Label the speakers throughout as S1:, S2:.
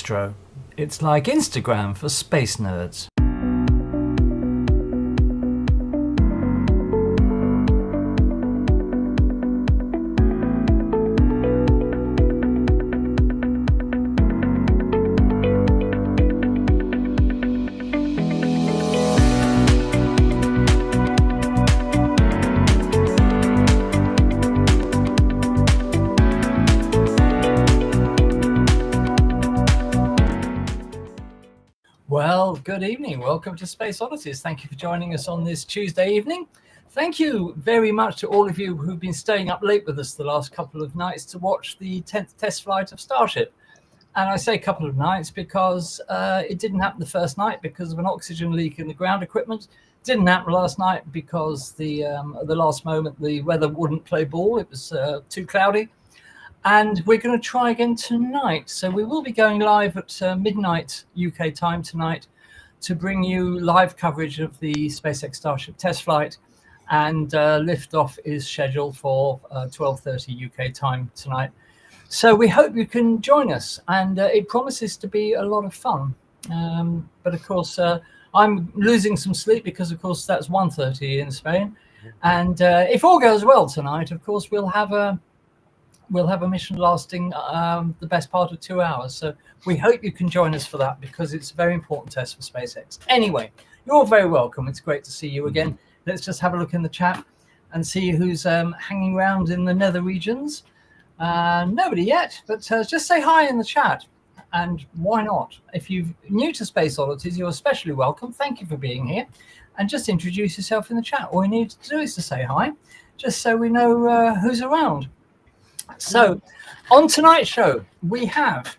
S1: Maestro. It's like Instagram for space nerds. Well, good evening. Welcome to Space Oddities. Thank you for joining us on this Tuesday evening. Thank you very much to all of you who've been staying up late with us the last couple of nights to watch the 10th test flight of Starship. And I say couple of nights because it didn't happen the first night because of an oxygen leak in the ground equipment. Didn't happen last night because at the last moment the weather wouldn't play ball. It was too cloudy. And we're going to try again tonight. So we will be going live at midnight UK time tonight to bring you live coverage of the SpaceX Starship test flight. And liftoff is scheduled for 12:30 UK time tonight. So we hope you can join us. And it promises to be a lot of fun. But of course, I'm losing some sleep because, of course, that's 1:30 in Spain. And if all goes well tonight, of course, we'll have a mission lasting the best part of 2 hours. So we hope you can join us for that because it's a very important test for SpaceX. Anyway, you're all very welcome. It's great to see you again. Let's just have a look in the chat and see who's hanging around in the nether regions. Nobody yet, but just say hi in the chat. And why not? If you're new to Space Oddities, you're especially welcome. Thank you for being here. And just introduce yourself in the chat. All you need to do is to say hi, just so we know who's around. So on tonight's show, we have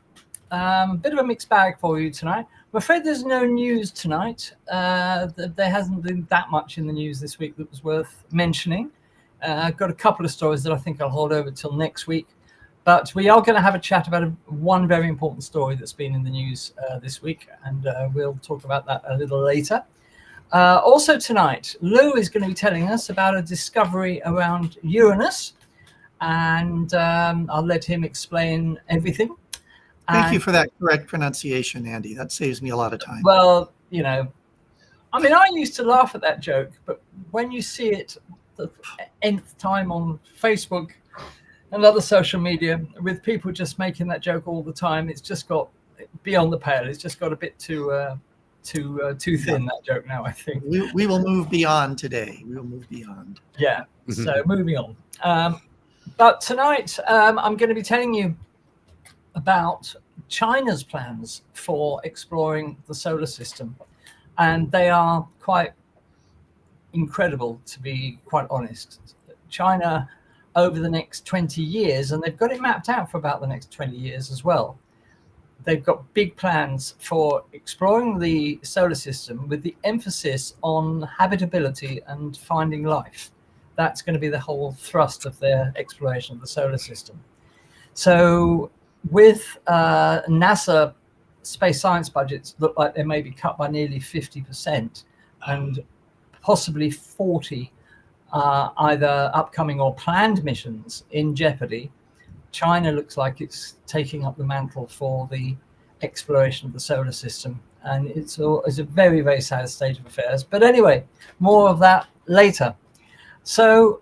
S1: a bit of a mixed bag for you tonight. I'm afraid there's no news tonight. There hasn't been that much in the news this week that was worth mentioning. I've got a couple of stories that I think I'll hold over till next week. But we are going to have a chat about one very important story that's been in the news this week. And we'll talk about that a little later. Also tonight, Lou is going to be telling us about a discovery around Uranus. And I'll let him explain everything.
S2: Thank you for that correct pronunciation, Andy. That saves me a lot of time.
S1: Well, you know, I mean, I used to laugh at that joke, but when you see it the nth time on Facebook and other social media with people just making that joke all the time, it's just got beyond the pale. It's just got a bit too thin, that joke now, I think.
S2: We will move beyond today. We will move beyond.
S1: Yeah, so moving on. But tonight, I'm going to be telling you about China's plans for exploring the solar system. And they are quite incredible, to be quite honest. China, over the next 20 years, and they've got it mapped out for about the next 20 years as well, they've got big plans for exploring the solar system with the emphasis on habitability and finding life. That's going to be the whole thrust of their exploration of the solar system. So with NASA space science budgets look like they may be cut by nearly 50% and possibly 40 either upcoming or planned missions in jeopardy. China looks like it's taking up the mantle for the exploration of the solar system. And it's a very, very sad state of affairs. But anyway, more of that later. So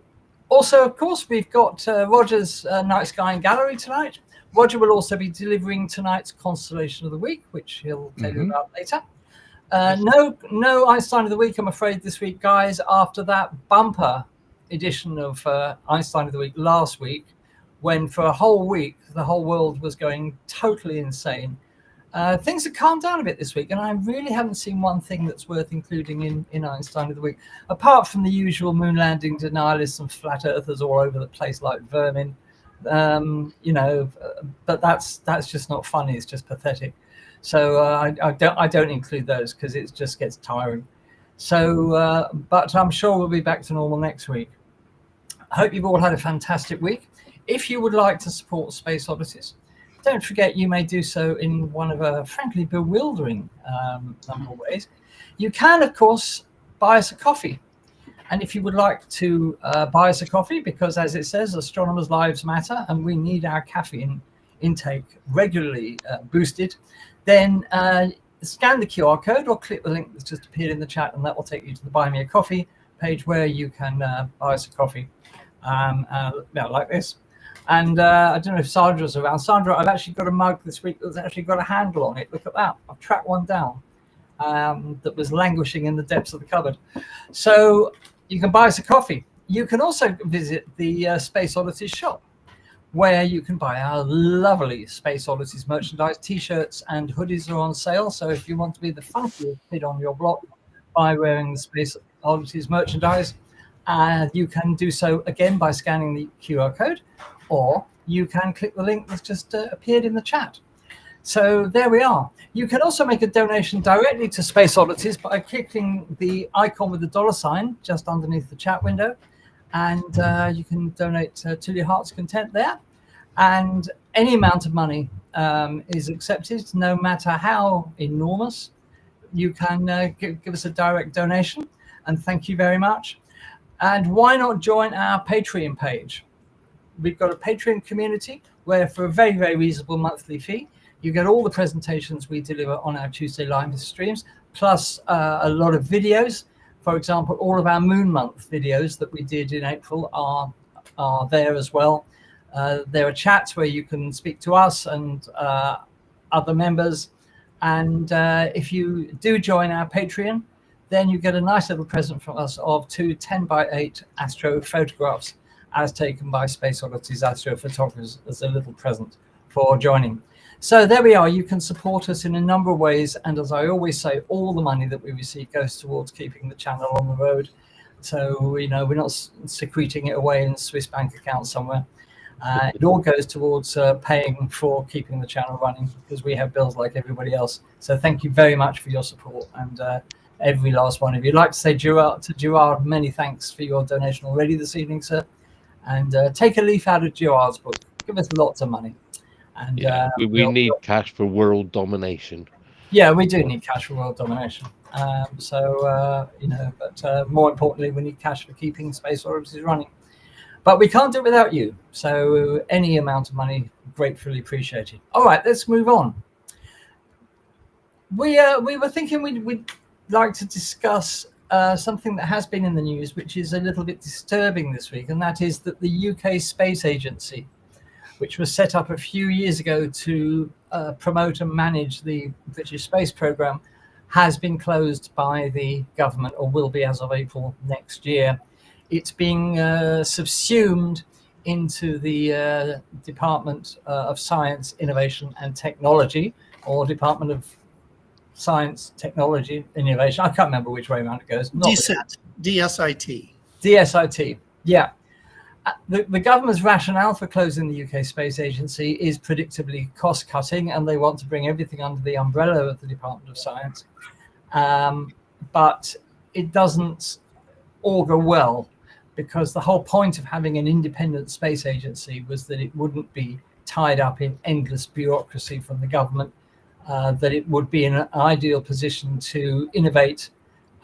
S1: also, of course, we've got Roger's Night Sky and Gallery tonight. Roger will also be delivering tonight's Constellation of the Week, which he'll tell you about later. No Einstein of the Week, I'm afraid, this week, guys, after that bumper edition of Einstein of the Week last week, when for a whole week, the whole world was going totally insane. Things have calmed down a bit this week, and I really haven't seen one thing that's worth including in Einstein of the Week, apart from the usual moon landing denialists and flat earthers all over the place like vermin. You know, but that's just not funny. It's just pathetic. So I don't include those because it just gets tiring. So, but I'm sure we'll be back to normal next week. I hope you've all had a fantastic week. If you would like to support Space Oddities, don't forget you may do so in one of a frankly bewildering number of ways. You can, of course, buy us a coffee. And if you would like to buy us a coffee, because as it says, astronomers' lives matter, and we need our caffeine intake regularly boosted, then scan the QR code or click the link that's just appeared in the chat, and that will take you to the Buy Me a Coffee page where you can buy us a coffee, like this. And I don't know if Sandra's around. Sandra, I've actually got a mug this week that's actually got a handle on it. Look at that. I've tracked one down that was languishing in the depths of the cupboard. So you can buy us a coffee. You can also visit the Space Oddities shop, where you can buy our lovely Space Oddities merchandise. T-shirts and hoodies are on sale. So if you want to be the funkiest kid on your block by wearing the Space Oddities merchandise, you can do so again by scanning the QR code, or you can click the link that's just appeared in the chat. So there we are. You can also make a donation directly to Space Oddities by clicking the icon with the $ just underneath the chat window. And you can donate to your heart's content there. And any amount of money is accepted, no matter how enormous. You can give us a direct donation, and thank you very much. And why not join our Patreon page? We've got a Patreon community where, for a very, very reasonable monthly fee, you get all the presentations we deliver on our Tuesday live streams, plus a lot of videos. For example, all of our Moon Month videos that we did in April are there as well. There are chats where you can speak to us and other members. And if you do join our Patreon, then you get a nice little present from us of 2 10x8 astro photographs as taken by Space Oddities astrophotographers as a little present for joining. So there we are. You can support us in a number of ways. And as I always say, all the money that we receive goes towards keeping the channel on the road. So, you know, we're not secreting it away in a Swiss bank account somewhere. It all goes towards paying for keeping the channel running, because we have bills like everybody else. So thank you very much for your support, and every last one of you. I'd like to say to Gerard, many thanks for your donation already this evening, sir. And take a leaf out of Gerard's book. Give us lots of money. And
S3: we need cash for world domination.
S1: Yeah, we do need cash for world domination. You know, but more importantly, we need cash for keeping Space Oddities running. But we can't do it without you. So any amount of money, gratefully appreciated. All right, let's move on. We were thinking we'd like to discuss something that has been in the news, which is a little bit disturbing this week, and that is that the UK Space Agency, which was set up a few years ago to promote and manage the British space program, has been closed by the government, or will be as of April next year. It's being subsumed into the Department of Science, Innovation and Technology, or Department of Science, Technology, Innovation. I can't remember which way around it goes.
S2: DSIT. DSIT.
S1: DSIT, yeah. The government's rationale for closing the UK Space Agency is predictably cost-cutting, and they want to bring everything under the umbrella of the Department of Science. But it doesn't augur well, because the whole point of having an independent space agency was that it wouldn't be tied up in endless bureaucracy from the government, that it would be in an ideal position to innovate,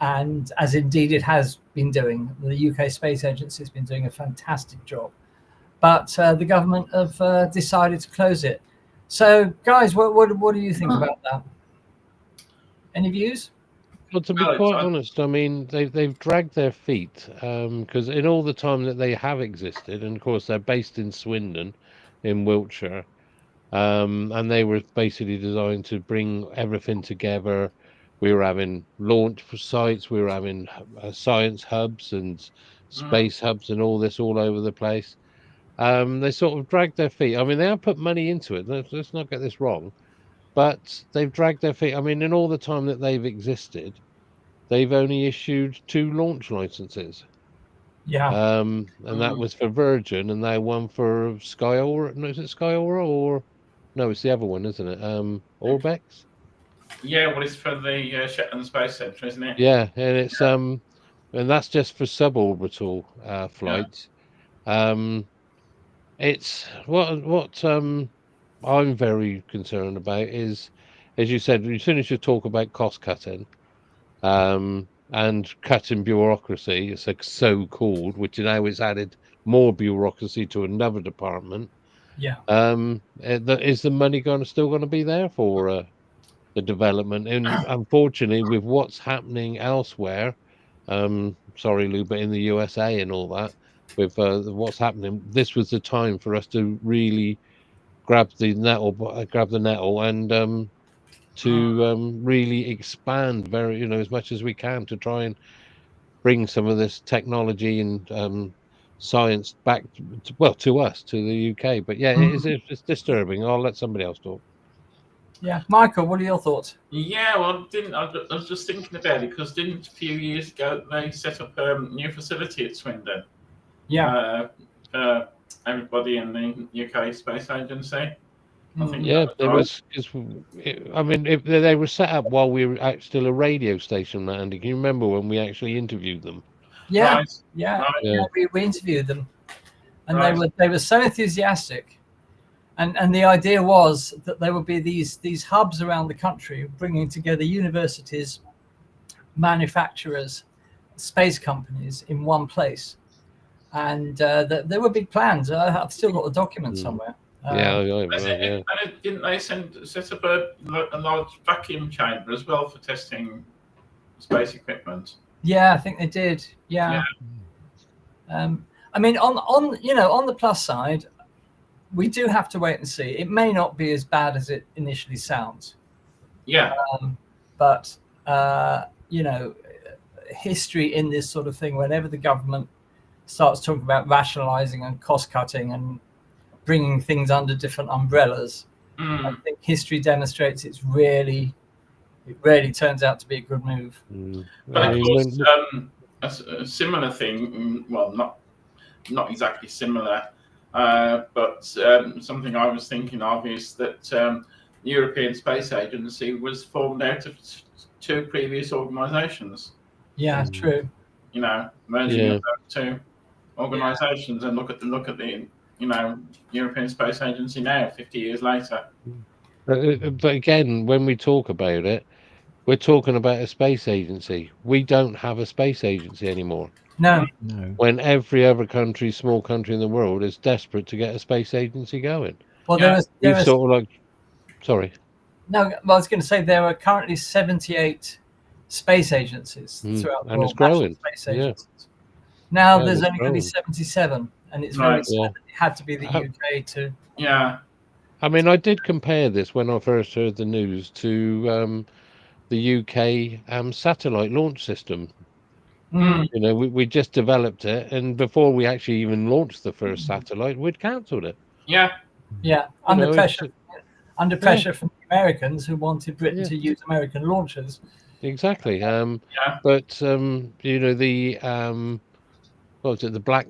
S1: and as indeed it has been doing. The UK Space Agency has been doing a fantastic job, but the government have decided to close it. So, guys, what do you think about that? Any views?
S3: Well, to be quite honest, I mean, they've dragged their feet, because in all the time that they have existed, and of course they're based in Swindon, in Wiltshire, and they were basically designed to bring everything together. We were having launch sites, we were having science hubs and space hubs and all this all over the place. They sort of dragged their feet. I mean, they have put money into it. Let's not get this wrong. But they've dragged their feet. I mean, in all the time that they've existed, they've only issued 2 launch licenses.
S1: Yeah.
S3: And that was for Virgin, and they one for Skyaura. No, is it Skyaura, or no? It's the other one, isn't it? Orbex.
S4: Yeah, well, it's for the Shetland Space Centre, isn't it?
S3: Yeah, and it's and that's just for suborbital flights. Yeah. It's what I'm very concerned about is, as you said, as soon as you talk about cost cutting, and cutting bureaucracy, it's like so-called, which now it's added more bureaucracy to another department.
S1: Yeah.
S3: Is the money still going to be there for the development? And unfortunately, with what's happening elsewhere, sorry, Lou, but in the USA and all that, with what's happening, this was the time for us to really grab the nettle, and to really expand as much as we can to try and bring some of this technology and science back to us, to the UK. But yeah, it's disturbing. I'll let somebody else talk.
S1: Yeah, Michael, what are your thoughts?
S4: Yeah, well, I was just thinking about it because didn't a few years ago they set up a new facility at Swindon?
S1: Yeah.
S4: For everybody in the UK Space Agency. I think
S3: Yeah,
S4: that
S3: there
S4: was
S3: was. I mean, if they were set up while we were still a radio station, Andy. Can you remember when we actually interviewed them?
S1: Yeah.
S4: right.
S1: Yeah.
S4: Right.
S3: Yeah.
S1: We interviewed them, and
S4: Right.
S1: they were so enthusiastic. And the idea was that there would be these hubs around the country bringing together universities, manufacturers, space companies in one place. And there were big plans. I've still got the document somewhere.
S3: Yeah,
S4: Didn't they set up a large vacuum chamber as well for testing space equipment?
S1: Yeah, I think they did. Yeah. I mean, on the plus side, we do have to wait and see. It may not be as bad as it initially sounds.
S4: Yeah.
S1: But history in this sort of thing, whenever the government starts talking about rationalizing and cost cutting and bringing things under different umbrellas, I think history demonstrates it really turns out to be a good move.
S4: But of course, a similar thing, well, not exactly similar, but something I was thinking of is that the European Space Agency was formed out of two previous organisations.
S1: Yeah, true.
S4: Merging of those two organisations, and look at the European Space Agency now, 50 years later.
S3: But again, when we talk about it, we're talking about a space agency. We don't have a space agency anymore.
S1: No.
S3: When every other country, small country in the world, is desperate to get a space agency going.
S1: Well, there was
S3: sort of like, sorry.
S1: No, well, I was going to say there are currently 78 space agencies throughout the world.
S3: And it's growing.
S1: Space agencies. Now there's only going to be
S3: growing.
S1: 77, and it's very sad that it had to be the UK to.
S4: Yeah.
S3: I mean, I did compare this when I first heard the news to the UK satellite launch system. We just developed it, and before we actually even launched the first satellite, we'd cancelled it.
S4: Yeah.
S1: Yeah, under pressure from the Americans who wanted Britain to use American launchers.
S3: Exactly. But the what was it? The Black.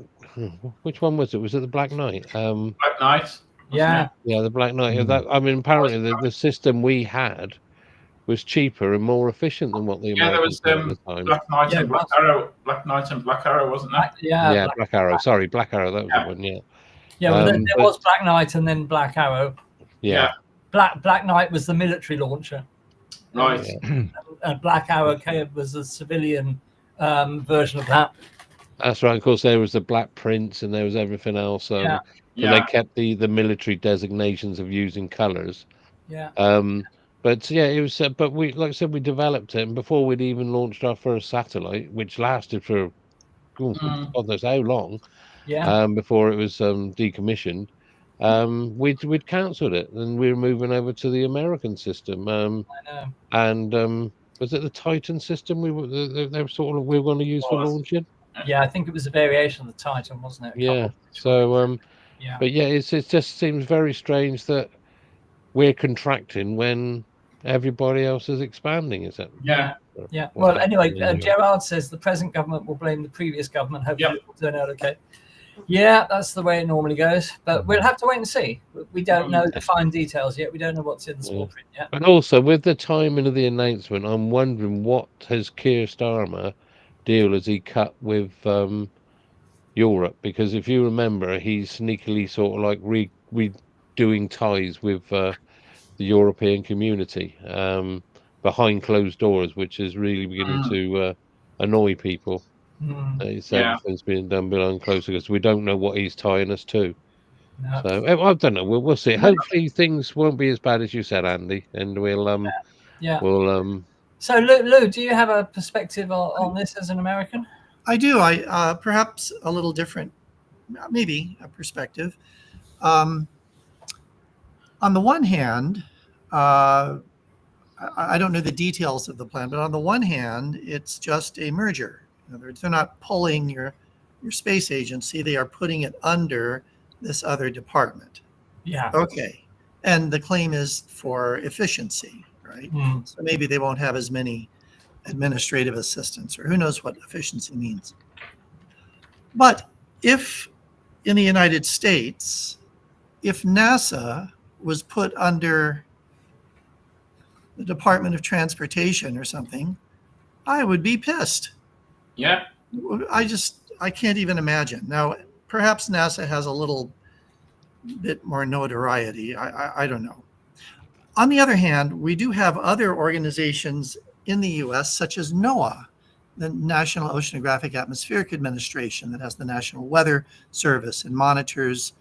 S3: Which one was it? Was it the Black Knight?
S4: Black Knight.
S1: Yeah.
S3: Yeah, the Black Knight. Apparently the system we had was cheaper and more efficient than what the Americans had at the time.
S4: Black Knight and Black Arrow. Black Knight and Black Arrow, wasn't that?
S3: Yeah, Black Arrow. Sorry, Black Arrow. That was the one. Yeah.
S1: Yeah, well, there was Black Knight and then Black Arrow.
S3: Yeah.
S1: Black Knight was the military launcher.
S4: Right.
S1: And Black Arrow was a civilian version of that.
S3: That's right. Of course, there was the Black Prince and there was everything else. They kept the military designations of using colours.
S1: Yeah.
S3: But yeah, it was. But we, like I said, we developed it, and before we'd even launched our first satellite, which lasted for God knows how long.
S1: Yeah.
S3: Before it was decommissioned, we'd cancelled it, and we were moving over to the American system.
S1: I know.
S3: And was it the Titan system we were going to use for launching?
S1: Yeah, I think it was a variation of the Titan, wasn't it?
S3: Yeah. So but yeah, it just seems very strange that we're contracting when everybody else is expanding. Is it?
S4: Yeah.
S1: Yeah. Well, anyway, Gerard says the present government will blame the previous government. Hopefully, it will turn out okay. Yeah, that's the way it normally goes. But we'll have to wait and see. We don't know the fine details yet. We don't know what's in the small print yet.
S3: But also, with the timing of the announcement, I'm wondering what has Keir Starmer deal has he cut with Europe? Because if you remember, he's sneakily sort of like redoing ties with the European community behind closed doors, which is really beginning to annoy people. Everything's being done behind closed doors because we don't know what he's tying us to.
S1: No.
S3: So I don't know. We'll see. Hopefully things won't be as bad as you said, Andy, and we'll
S1: Yeah.
S3: we'll
S1: So Lou, do you have a perspective on this as an American?
S2: I do. I perhaps a little different, maybe a perspective. On the one hand, I don't know the details of the plan, but on the one hand, it's just a merger. In other words, they're not pulling your space agency; they are putting it under this other department.
S1: Yeah.
S2: Okay, and the claim is for efficiency, right?
S1: Mm.
S2: So maybe they won't have as many administrative assistants, or who knows what efficiency means. But if in the United States, if NASA was put under the Department of Transportation or something, I would be pissed.
S4: Yeah.
S2: I can't even imagine. Now, perhaps NASA has a little bit more notoriety. I don't know. On the other hand, we do have other organizations in the US, such as NOAA, the National Oceanographic Atmospheric Administration, that has the National Weather Service and monitors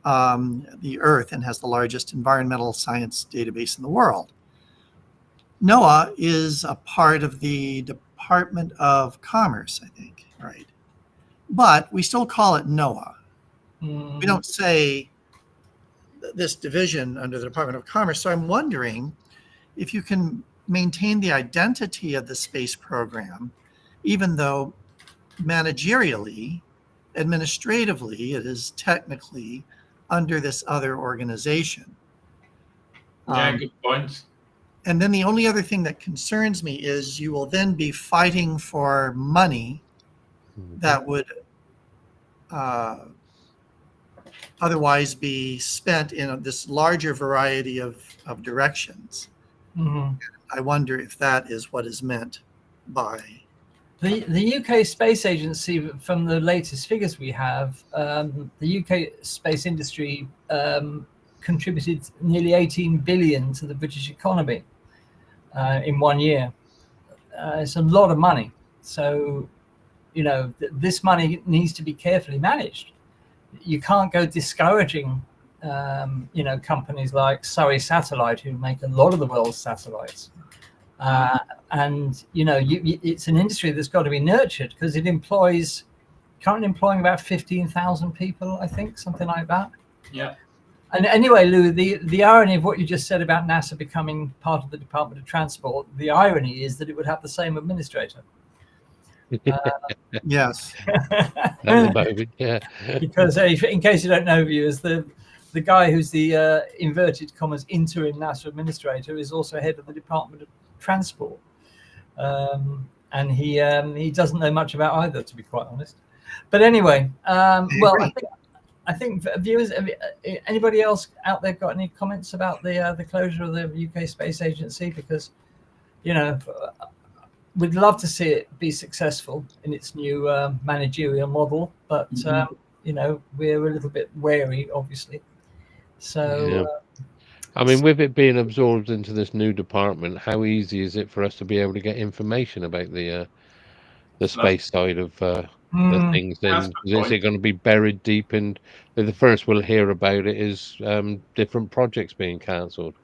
S2: the Earth and has the largest environmental science database in the world. NOAA is a part of the Department of Commerce, I think, right? But we still call it NOAA.
S1: Mm.
S2: We don't say this division under the Department of Commerce. So I'm wondering if you can maintain the identity of the space program, even though managerially, administratively, it is technically under this other organization.
S4: Yeah, good point.
S2: And then the only other thing that concerns me is you will then be fighting for money that would otherwise be spent in this larger variety of directions.
S1: Mm-hmm.
S2: I wonder if that is what is meant by
S1: the UK Space Agency. From the latest figures we have, the UK space industry contributed nearly 18 billion to the British economy in 1 year. It's a lot of money. So, this money needs to be carefully managed. You can't go discouraging, companies like Surrey Satellite, who make a lot of the world's satellites. And, it's an industry that's got to be nurtured because it currently employing about 15,000 people, I think, something like that.
S4: Yeah.
S1: And anyway, Lou, the irony of what you just said about NASA becoming part of the Department of Transport, the irony is that it would have the same administrator.
S2: Yes.
S3: at the moment, yeah.
S1: Because in case you don't know, viewers, the guy who's the inverted commas interim NASA administrator is also head of the Department of Transport, and he doesn't know much about either, to be quite honest. But anyway, well, I think viewers, anybody else out there got any comments about the closure of the UK Space Agency? Because we'd love to see it be successful in its new managerial model, but we're a little bit wary, obviously. So,
S3: I mean, with it being absorbed into this new department, how easy is it for us to be able to get information about the space side of the things? Then is it going to be buried deep? And the first we'll hear about it is different projects being cancelled.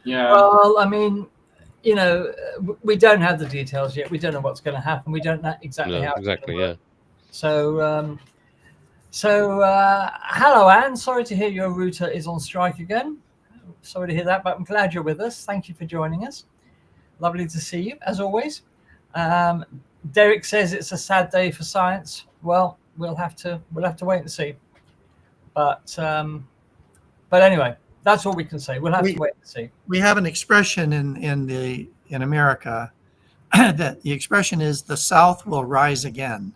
S4: Yeah.
S1: Well, I mean, we don't have the details yet. We don't know what's going to happen. We don't know exactly how.
S3: Exactly. Yeah.
S1: So, hello, Anne. Sorry to hear your router is on strike again. Sorry to hear that, but I'm glad you're with us. Thank you for joining us. Lovely to see you, as always. Derek says it's a sad day for science. Well, we'll have to wait and see. But anyway, that's all we can say. We'll have to wait and see.
S2: We have an expression in America that the expression is "the South will rise again."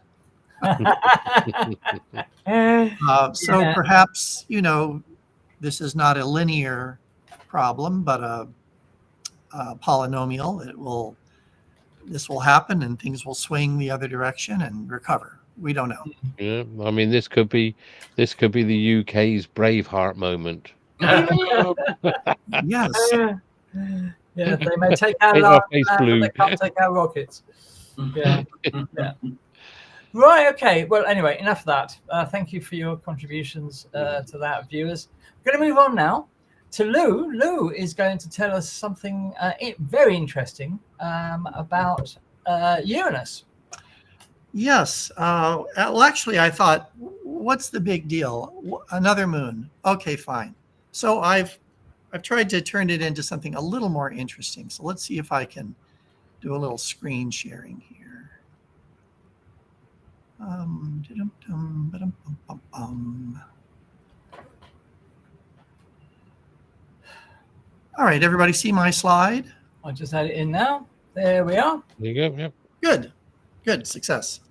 S2: So perhaps this is not a linear problem, but a polynomial. This will happen, and things will swing the other direction and recover. We don't know.
S3: Yeah, I mean, this could be the UK's Braveheart moment.
S2: Yes.
S1: Yeah, they may take our lives, but they can't take our rockets. Yeah. Right. Okay. Well, anyway, enough of that. Thank you for your contributions to that, viewers. We're going to move on now to Lou. Lou is going to tell us something very interesting about Uranus.
S2: Yes. Well, actually, I thought, what's the big deal? Another moon. Okay, fine. So I've tried to turn it into something a little more interesting. So let's see if I can do a little screen sharing here. All right, everybody see my slide?
S1: I'll just add it in now. There we are.
S3: There you go. Yep.
S2: Good, success.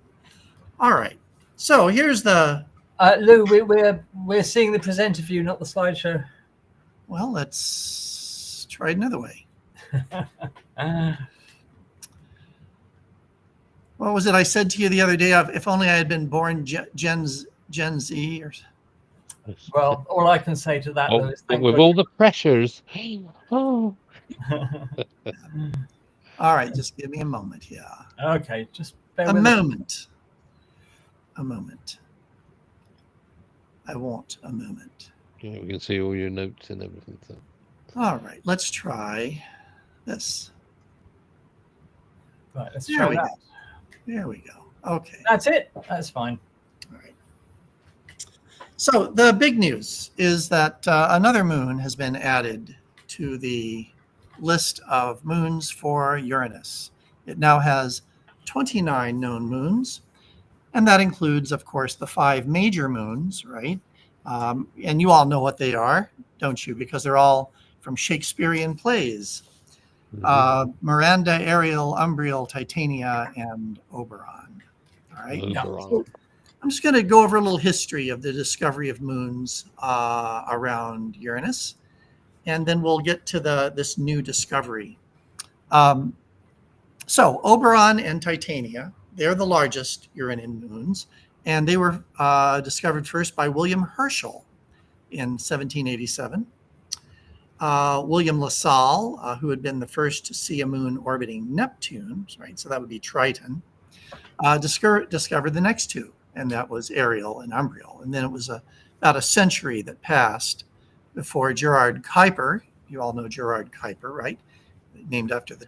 S2: All right, so here's the.
S1: Lou, we're seeing the presenter view, not the slideshow.
S2: Well, let's try it another way. What was it I said to you the other day? If only I had been born Gen Z. Or...
S1: Well, all I can say to that, Lou, is thank
S3: with
S1: God.
S3: all the pressures. Oh.
S2: All right, just give me a moment here.
S1: Okay, just bear
S2: A
S1: with
S2: moment. A moment. I want a moment.
S3: Yeah, we can see all your notes and everything. So.
S2: All right, let's try this.
S1: Right, let's
S2: There
S1: try
S2: we
S1: that.
S2: go. There we go. Okay.
S1: That's it. That's fine.
S2: All right. So the big news is that another moon has been added to the list of moons for Uranus. It now has 29 known moons, and that includes, of course, the 5 major moons, right? And you all know what they are, don't you? Because they're all from Shakespearean plays. Miranda, Ariel, Umbriel, Titania, and Oberon. All right. So I'm just going to go over a little history of the discovery of moons around Uranus, and then we'll get to this new discovery. So Oberon and Titania, they're the largest Uranian moons, and they were discovered first by William Herschel in 1787. William LaSalle, who had been the first to see a moon orbiting Neptune, right? So that would be Triton, discovered the next 2, and that was Ariel and Umbriel. And then it was about a century that passed before Gerard Kuiper. You all know Gerard Kuiper, right? Named after the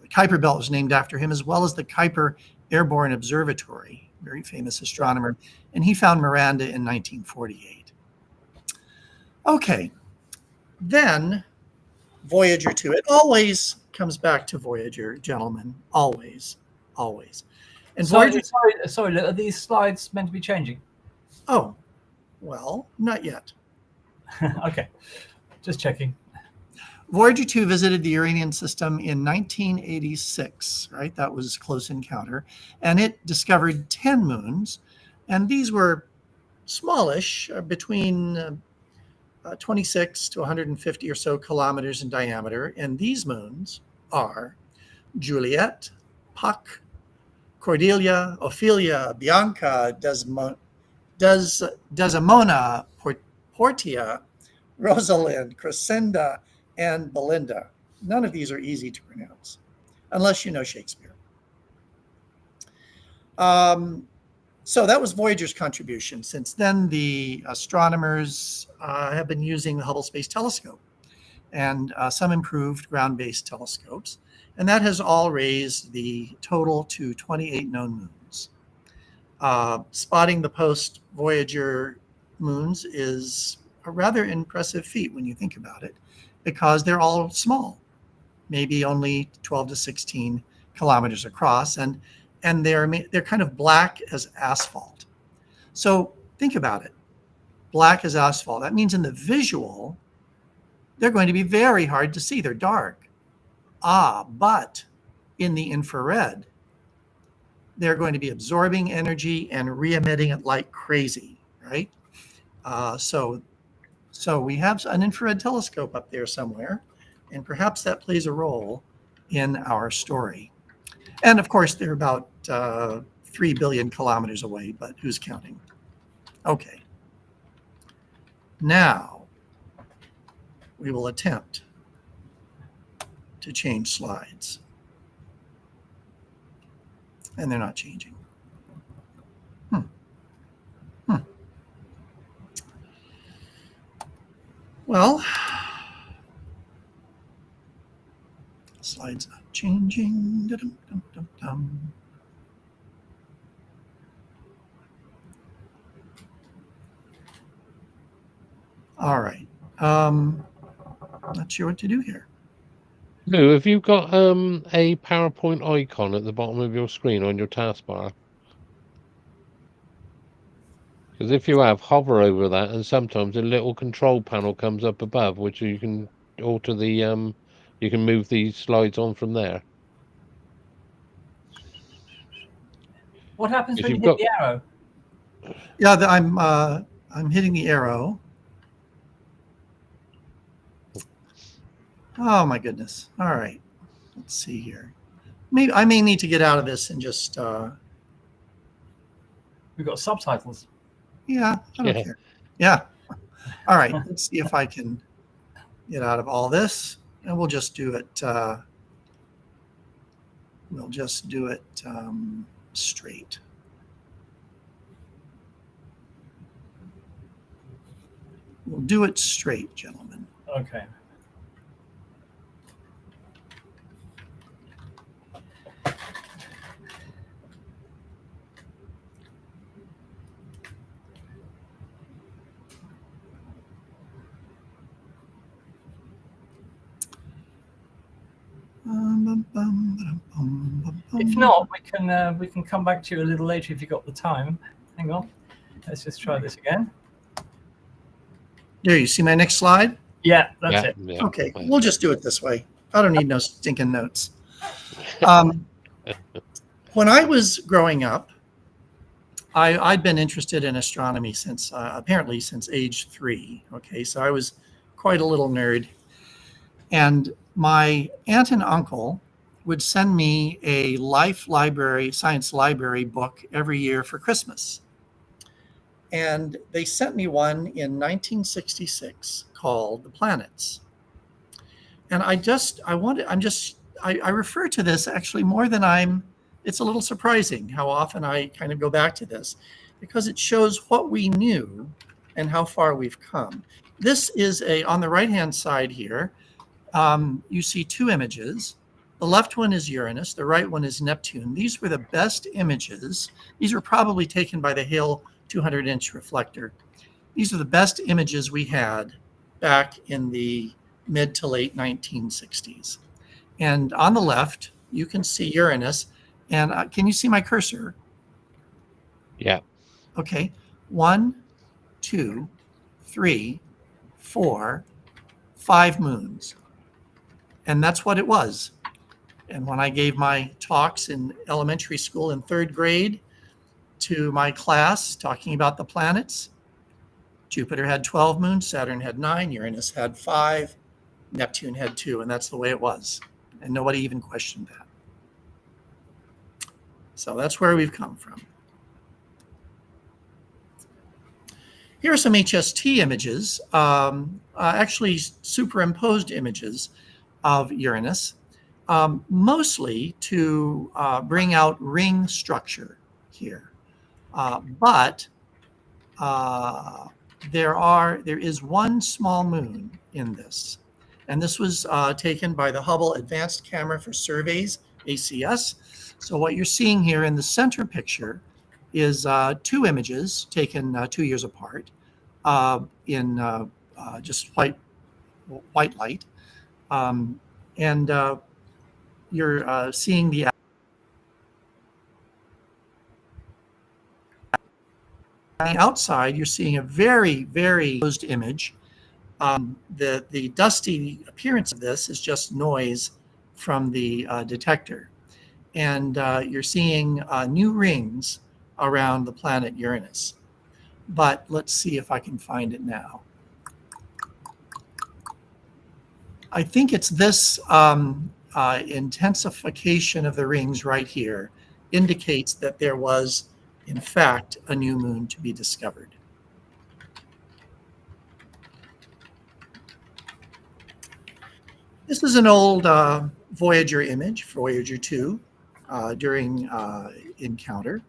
S2: Kuiper Belt was named after him, as well as the Kuiper Airborne Observatory, very famous astronomer, and he found Miranda in 1948. Okay. Then Voyager 2. It always comes back to Voyager, gentlemen. Always. And Voyager.
S1: Sorry, Lou, are these slides meant to be changing?
S2: Oh, well, not yet.
S1: Okay, just checking.
S2: Voyager 2 visited the Uranian system in 1986, right? That was Close Encounter. And it discovered 10 moons. And these were smallish, between 26 to 150 or so kilometers in diameter. And these moons are Juliet, Puck, Cordelia, Ophelia, Bianca, Desdemona, Portia, Rosalind, Crescenda, and Belinda. None of these are easy to pronounce, unless you know Shakespeare. So that was Voyager's contribution. Since then, the astronomers have been using the Hubble Space Telescope and some improved ground-based telescopes. And that has all raised the total to 28 known moons. Spotting the post-Voyager moons is a rather impressive feat when you think about it, because they're all small, maybe only 12 to 16 kilometers across, and they're kind of black as asphalt. So think about it. Black as asphalt. That means in the visual, they're going to be very hard to see. They're dark. But in the infrared, they're going to be absorbing energy and re-emitting it like crazy, right? So we have an infrared telescope up there somewhere, and perhaps that plays a role in our story. And of course, they're about 3 billion kilometers away, but who's counting? Okay. Now, we will attempt to change slides. And they're not changing. Well, slides not changing. Dum-dum-dum-dum. All right. Not sure what to do here.
S3: Lou, have you got a PowerPoint icon at the bottom of your screen on your taskbar? Because if you have, hover over that, and sometimes a little control panel comes up above, which you can alter the you can move these slides on from there.
S1: What happens
S3: If
S1: when you
S3: you've
S1: hit
S3: got
S1: the arrow?
S2: Yeah, I'm hitting the arrow. Oh my goodness. All right. Let's see here. Maybe I may need to get out of this and just
S1: We've got subtitles.
S2: yeah, I don't
S3: Yeah.
S2: care. Yeah. All right. Let's see if I can get out of all this. And we'll just do it straight. We'll do it straight, gentlemen.
S1: Okay. If not, we can come back to you a little later if you've got the time. Hang on. Let's just try this again.
S2: There, you see my next slide?
S1: Yeah, that's it.
S3: Yeah.
S2: Okay, we'll just do it this way. I don't need no stinking notes. When I was growing up, I'd been interested in astronomy since apparently since age 3. Okay, so I was quite a little nerd. And my aunt and uncle would send me a science library book every year for Christmas. And they sent me one in 1966 called The Planets. And I refer to this actually more than it's a little surprising how often I kind of go back to this, because it shows what we knew and how far we've come. This is on the right-hand side here, you see 2 images. The left one is Uranus, the right one is Neptune. These were the best images. These were probably taken by the Hale 200-inch reflector. These are the best images we had back in the mid to late 1960s. And on the left, you can see Uranus. And can you see my cursor?
S3: Yeah.
S2: Okay. 1, 2, 3, 4, 5 moons. And that's what it was. And when I gave my talks in elementary school in 3rd grade to my class talking about the planets, Jupiter had 12 moons, Saturn had 9, Uranus had 5, Neptune had 2, and that's the way it was. And nobody even questioned that. So that's where we've come from. Here are some HST images, actually superimposed images of Uranus, mostly to bring out ring structure here. But there is one small moon in this. And this was taken by the Hubble Advanced Camera for Surveys, ACS. So what you're seeing here in the center picture is 2 images taken 2 years apart in just white light. And you're seeing the outside, you're seeing a very, very closed image. The dusty appearance of this is just noise from the detector. And you're seeing new rings around the planet Uranus. But let's see if I can find it now. I think it's this intensification of the rings right here indicates that there was, in fact, a new moon to be discovered. This is an old Voyager image, Voyager 2, during Encounter.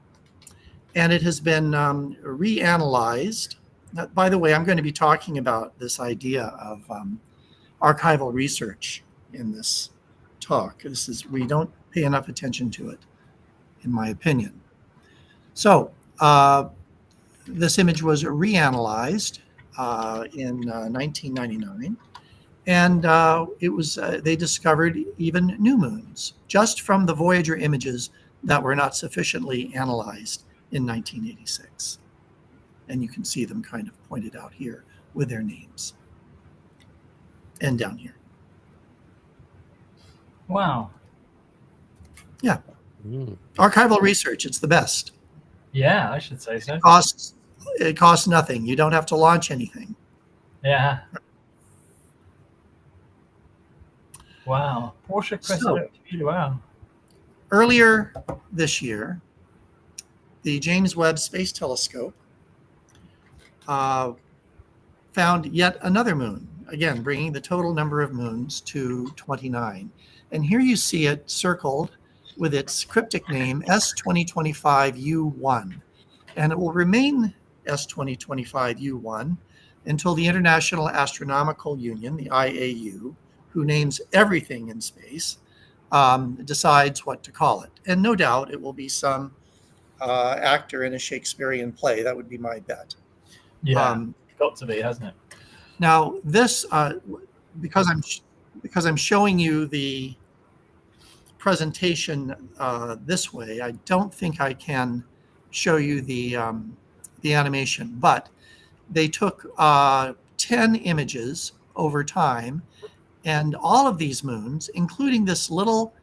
S2: And it has been reanalyzed Now, by the way, I'm going to be talking about this idea of archival research in this talk. We don't pay enough attention to it, in my opinion. So this image was reanalyzed in 1999, and they discovered even new moons just from the Voyager images that were not sufficiently analyzed in 1986. And you can see them kind of pointed out here with their names. And down here.
S1: Wow.
S2: Yeah. Archival research, it's the best.
S1: Yeah, I should say so.
S2: It costs nothing. You don't have to launch anything.
S1: Yeah. Wow. Wow.
S2: Earlier this year, the James Webb Space Telescope found yet another moon, again, bringing the total number of moons to 29. And here you see it circled with its cryptic name, S2025U1. And it will remain S2025U1 until the International Astronomical Union, the IAU, who names everything in space, decides what to call it. And no doubt it will be some actor in a Shakespearean play. That would be my bet.
S1: Yeah, got to be, hasn't it?
S2: Now this, because I'm showing you the presentation this way, I don't think I can show you the animation. But they took 10 images over time, and all of these moons, including this little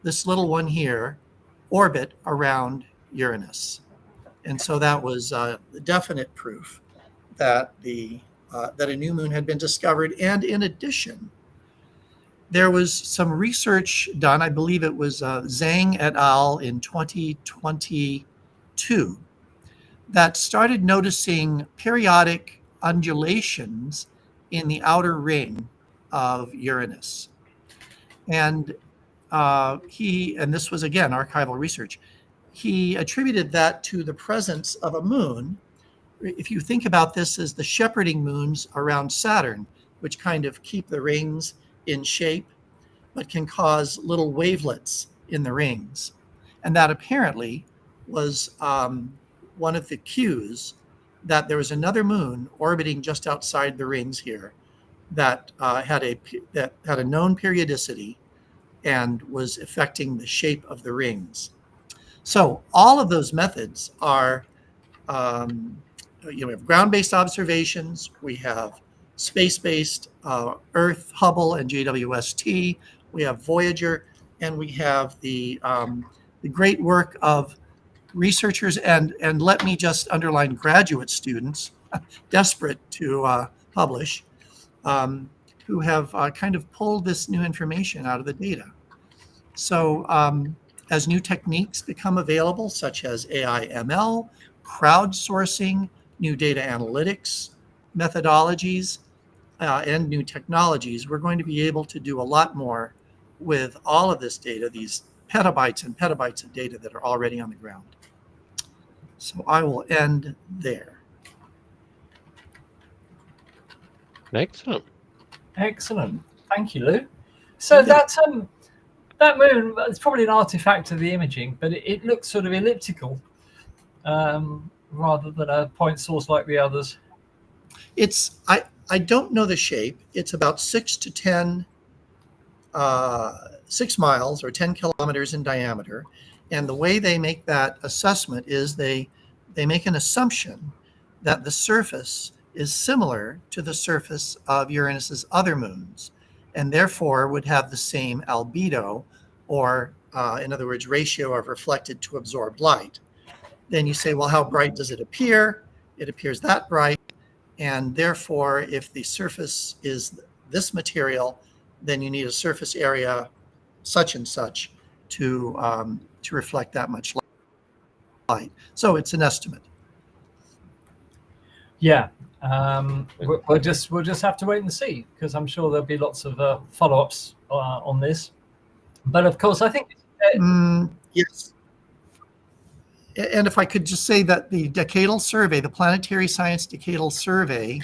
S2: one here, orbit around Uranus. And so that was definite proof that that a new moon had been discovered. And in addition, there was some research done, I believe it was Zhang et al. In 2022, that started noticing periodic undulations in the outer ring of Uranus. And and this was, again, archival research, he attributed that to the presence of a moon. If you think about this as the shepherding moons around Saturn, which kind of keep the rings in shape, but can cause little wavelets in the rings. And that apparently was one of the cues that there was another moon orbiting just outside the rings here that had a known periodicity and was affecting the shape of the rings. So all of those methods are, we have ground-based observations, we have space-based Earth, Hubble, and JWST, we have Voyager, and we have the great work of researchers and let me just underline graduate students desperate to publish, who have kind of pulled this new information out of the data. So as new techniques become available, such as AI ML, crowdsourcing, new data analytics methodologies, and new technologies, we're going to be able to do a lot more with all of this data, these petabytes and petabytes of data that are already on the ground. So I will end there.
S3: Excellent.
S1: Excellent. Thank you, Lou. So that moon is probably an artifact of the imaging, but it looks sort of elliptical rather than a point source like the others.
S2: I don't know the shape. It's about 6 miles or 10 kilometers in diameter. And the way they make that assessment is they make an assumption that the surface is similar to the surface of Uranus's other moons, and therefore would have the same albedo, or in other words, ratio of reflected to absorbed light. Then you say, well, how bright does it appear? It appears that bright. And therefore, if the surface is this material, then you need a surface area such and such to reflect that much light. So it's an estimate.
S1: Yeah, we'll just have to wait and see, because I'm sure there'll be lots of follow-ups on this. But of course, I think
S2: yes. And if I could just say that the decadal survey, the Planetary Science Decadal Survey,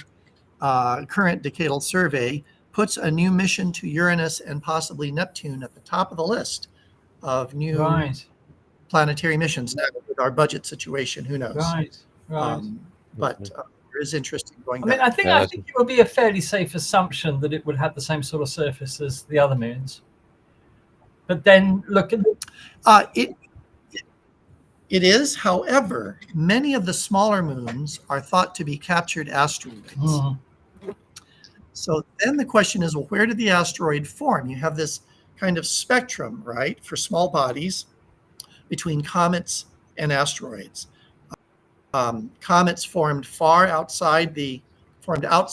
S2: current decadal survey, puts a new mission to Uranus and possibly Neptune at the top of the list of new
S1: Right.
S2: planetary missions. Now, with our budget situation, who knows?
S1: Right. Right.
S2: But there is interest in going
S1: I mean,
S2: back.
S1: I think it would be a fairly safe assumption that it would have the same sort of surface as the other moons. But then look at
S2: it is, however, many of the smaller moons are thought to be captured asteroids. So then the question is, well, where did the asteroid form? You have this kind of spectrum, right, for small bodies between comets and asteroids. Comets formed outside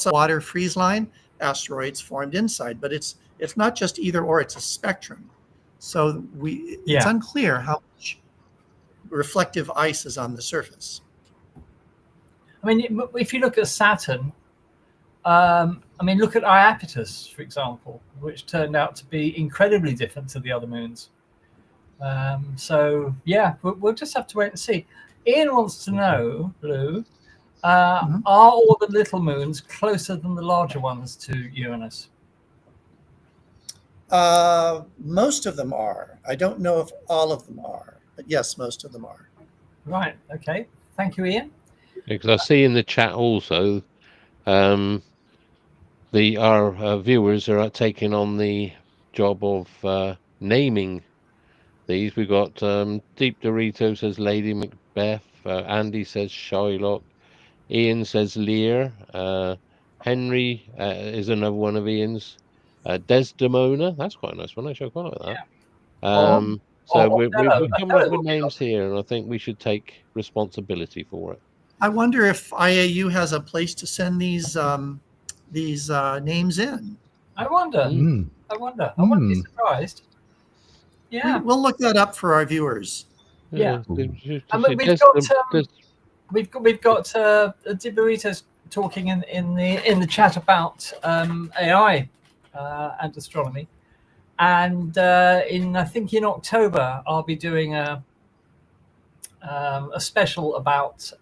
S2: water freeze line. Asteroids formed inside, but it's not just either or; it's a spectrum. So it's unclear how much reflective ice is on the surface.
S1: I mean, if you look at Saturn, I mean, look at Iapetus, for example, which turned out to be incredibly different to the other moons. So yeah, we'll just have to wait and see. Ian wants to know, Lou, are all the little moons closer than the larger ones to Uranus?
S2: Most of them are. I don't know if all of them are, but yes, most of them are.
S1: Right. Okay. Thank you, Ian.
S3: Because I see in the chat also, our viewers are taking on the job of naming these. We've got Deep Dorito says Lady Macbeth. Andy says Shylock. Ian says Lear. Henry is another one of Ian's. Desdemona. That's quite a nice one. Actually, I quite like that.
S1: Yeah.
S3: So we're coming up with names here, and I think we should take responsibility for it.
S2: I wonder if IAU has a place to send these names in.
S1: I wonder. I wouldn't be surprised. Yeah,
S2: we'll look that up for our viewers.
S1: Yeah, and we've got Diburitos talking in the chat about AI and astronomy, and I think in October I'll be doing a special about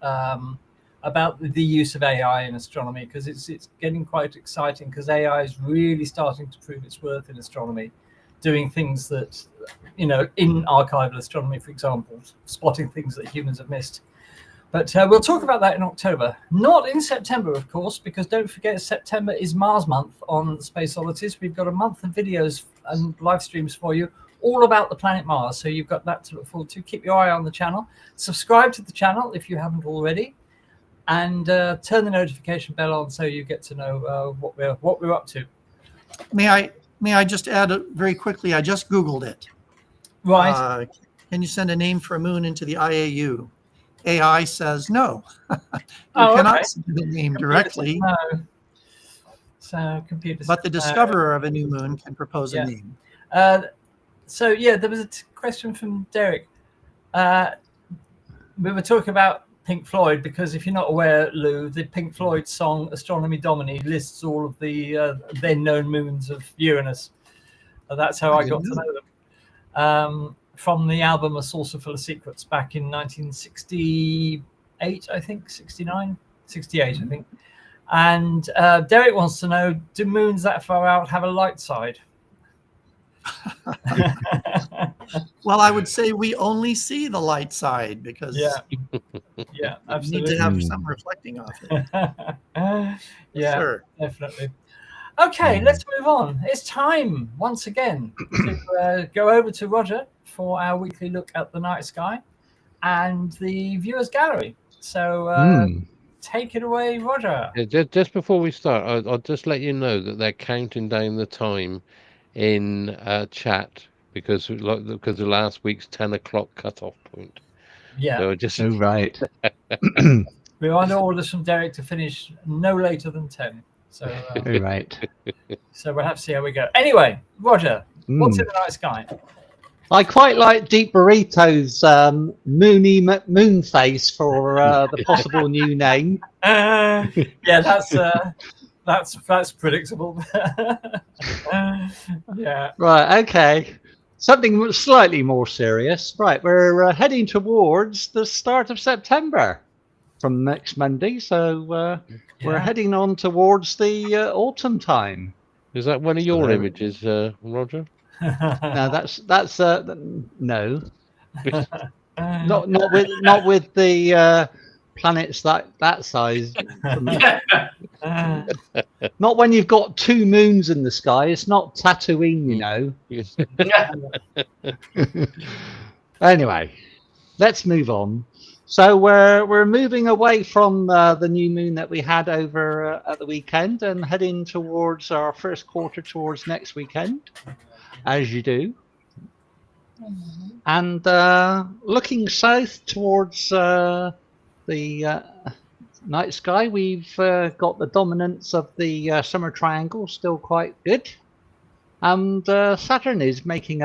S1: the use of AI in astronomy, because it's getting quite exciting, because AI is really starting to prove its worth in astronomy, doing things that, in archival astronomy, for example, spotting things that humans have missed. But we'll talk about that in October, not in September, of course, because don't forget, September is Mars month on Space Oddities. We've got a month of videos and live streams for you, all about the planet Mars. So you've got that to look forward to. Keep your eye on the channel. Subscribe to the channel if you haven't already, and turn the notification bell on so you get to know what we're up to.
S2: May I just add very quickly? I just Googled it.
S1: Right.
S2: Can you send a name for a moon into the IAU? AI says no. You cannot send the name directly.
S1: No. So computers.
S2: But the discoverer of a new moon can propose a name.
S1: So yeah, there was a question from Derek. We were talking about Pink Floyd, because if you're not aware, Lou, the Pink Floyd song Astronomy Domini lists all of the then known moons of Uranus. That's how I got to know them. From the album A Saucer Full of Secrets back in 1968, I think, 69, 68, I think. And Derek wants to know, do moons that far out have a light side?
S2: Well, I would say we only see the light side, because
S1: yeah, absolutely.
S2: We need to have some reflecting off it.
S1: Yeah,
S2: sure.
S1: Definitely. Okay, let's move on. It's time once again to go over to Roger for our weekly look at the night sky and the viewers gallery. So take it away, Roger.
S3: Just before we start, I'll just let you know that they're counting down the time in chat because of last week's 10 o'clock cutoff point.
S1: Yeah.
S3: So just
S5: right.
S1: We're under orders from Derek to finish no later than 10. So
S5: right.
S1: So we'll have to see how we go. Anyway, Roger, what's in the night sky?
S5: I quite like Deep Burrito's moon face for the possible new name.
S1: Yeah, that's predictable. Yeah.
S5: Right. Okay. something slightly more serious. Right, we're heading towards the start of September from next Monday, so we're heading on towards the autumn time.
S3: Is that one of your images, Roger?
S5: No, that's no, not with the planets that size. Not when you've got 2 moons in the sky. It's not Tatooine, you know.
S3: Yes.
S5: Anyway, let's move on. So we're moving away from the new moon that we had over at the weekend and heading towards our first quarter towards next weekend, as you do. And looking south towards the night sky, we've got the dominance of the summer triangle still quite good. And Saturn is making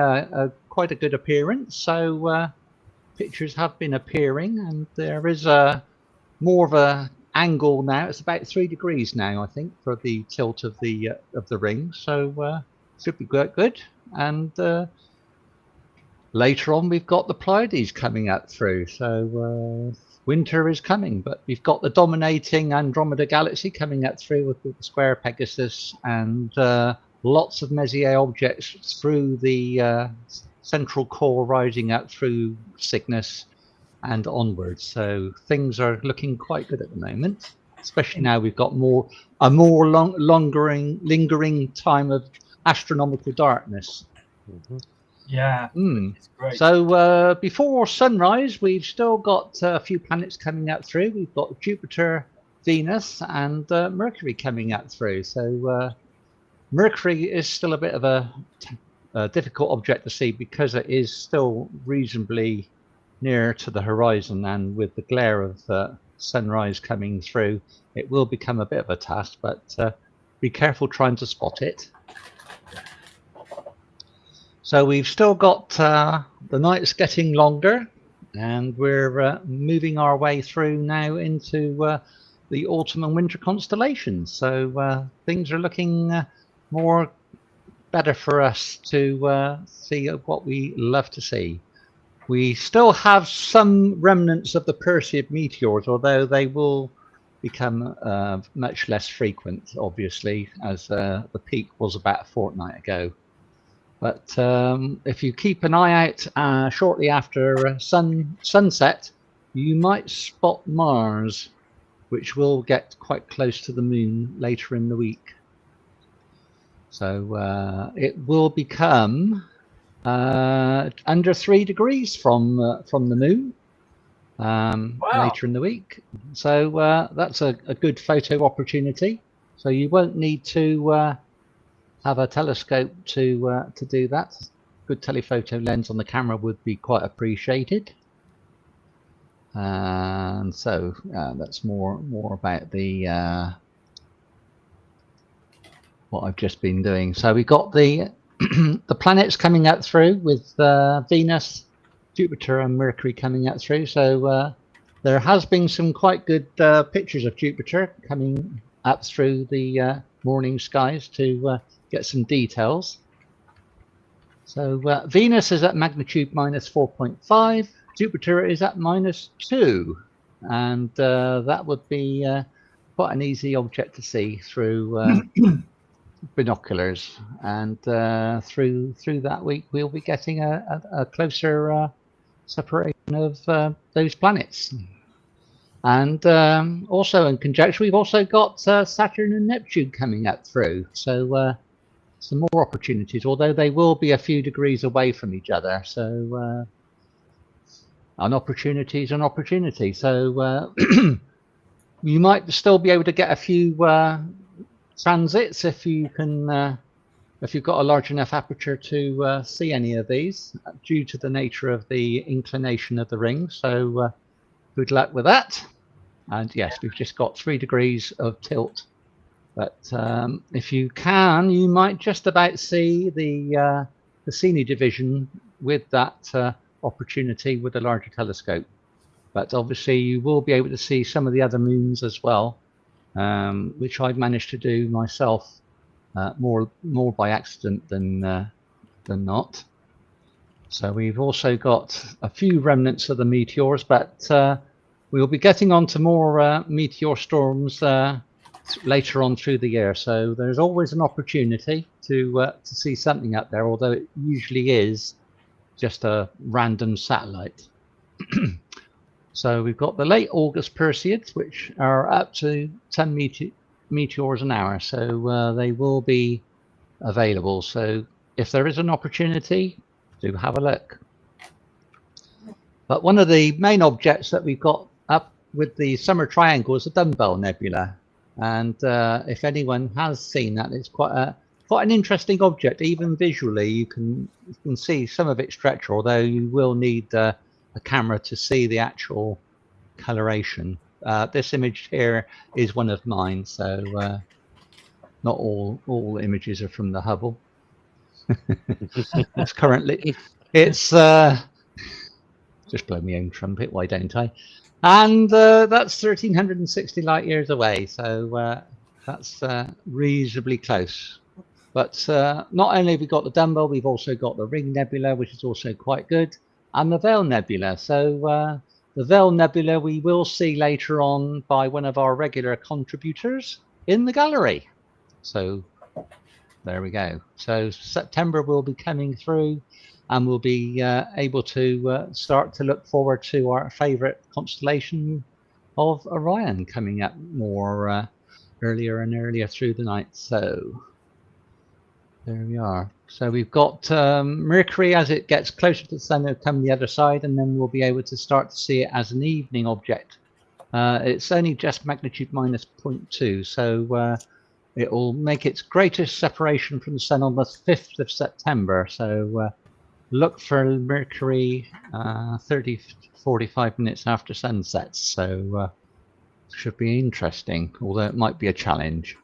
S5: quite a good appearance. So pictures have been appearing, and there is more of a angle now. It's about 3 degrees now, I think, for the tilt of the ring. So should be good. And later on, we've got the Pleiades coming up through. So winter is coming, but we've got the dominating Andromeda galaxy coming up through with the square Pegasus and lots of Messier objects through the central core rising up through Cygnus and onwards. So things are looking quite good at the moment, especially now we've got a more lingering time of astronomical darkness.
S1: Yeah, it's great.
S5: So before sunrise, we've still got a few planets coming out through. We've got Jupiter, Venus, and Mercury coming out through. So Mercury is still a bit of a difficult object to see because it is still reasonably near to the horizon, and with the glare of sunrise coming through, it will become a bit of a task, but be careful trying to spot it. So we've still got the nights getting longer, and we're moving our way through now into the autumn and winter constellations. So things are looking more better for us to see what we love to see. We still have some remnants of the Perseid meteors, although they will become much less frequent, obviously, as the peak was about a fortnight ago. But if you keep an eye out shortly after sunset, you might spot Mars, which will get quite close to the moon later in the week. So it will become under 3 degrees from the moon later in the week. So that's a good photo opportunity. So you won't need to have a telescope to do that. Good telephoto lens on the camera would be quite appreciated. And so that's more about the what I've just been doing. So we've got the the planets coming out through with Venus, Jupiter, and Mercury coming out through. So there has been some quite good pictures of Jupiter coming up through the morning skies to get some details. So Venus is at magnitude -4.5, Jupiter is at -2, and that would be quite an easy object to see through binoculars. And through that week, we'll be getting a closer separation of those planets. And also in conjunction, we've also got Saturn and Neptune coming up through. So some more opportunities, although they will be a few degrees away from each other. So an opportunity is an opportunity. So you might still be able to get a few transits if you can, if you've got a large enough aperture to see any of these, due to the nature of the inclination of the ring. So good luck with that. And yes, we've just got 3 degrees of tilt. But if you can, you might just about see the Cassini division with that opportunity with a larger telescope. But obviously you will be able to see some of the other moons as well, which I've managed to do myself more by accident than not. So we've also got a few remnants of the meteors, but we'll be getting on to more meteor storms later on through the year. So there's always an opportunity to see something up there, although it usually is just a random satellite. So we've got the late August Perseids, which are up to 10 meteors an hour. So they will be available. So if there is an opportunity, do have a look. But one of the main objects that we've got up with the Summer Triangle is the Dumbbell Nebula. And if anyone has seen that, it's quite an interesting object. Even visually, you can see some of it stretch, although you will need a camera to see the actual coloration. This image here is one of mine, so not all images are from the Hubble. It's currently, it's just blow my own trumpet, why don't I? And that's 1360 light years away, so that's reasonably close. But not only have we got the Dumbbell, we've also got the Ring Nebula, which is also quite good, and the Veil Nebula. So the Veil Nebula we will see later on by one of our regular contributors in the gallery. So there we go. So September will be coming through, and we'll be able to start to look forward to our favourite constellation of Orion coming up more earlier and earlier through the night. So there we are. So we've got Mercury as it gets closer to the sun, it'll come the other side, and then we'll be able to start to see it as an evening object. It's only just magnitude minus 0.2, so it will make its greatest separation from the sun on the 5th of September. So look for Mercury 30-45 minutes after sunset. So should be interesting, although it might be a challenge.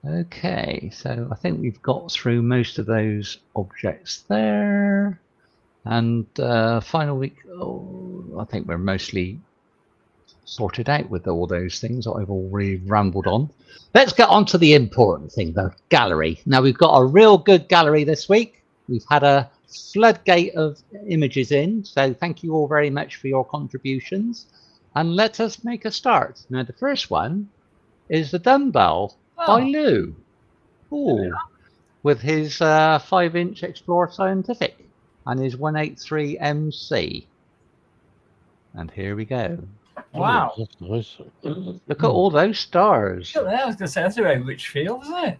S5: Okay, so I think we've got through most of those objects there. And final week, I think we're mostly sorted out with all those things that I've already rambled on. Let's get on to the important thing, the gallery. Now we've got a real good gallery this week. We've had a floodgate of images in, so thank you all very much for your contributions. And let us make a start. Now the first one is the Dumbbell by Lou. Ooh, with his 5-inch Explorer Scientific and his 183 MC. And here we go.
S1: Wow.
S3: Oh, that's nice.
S5: Look at all those stars.
S1: I was going to say, that's a very rich field, isn't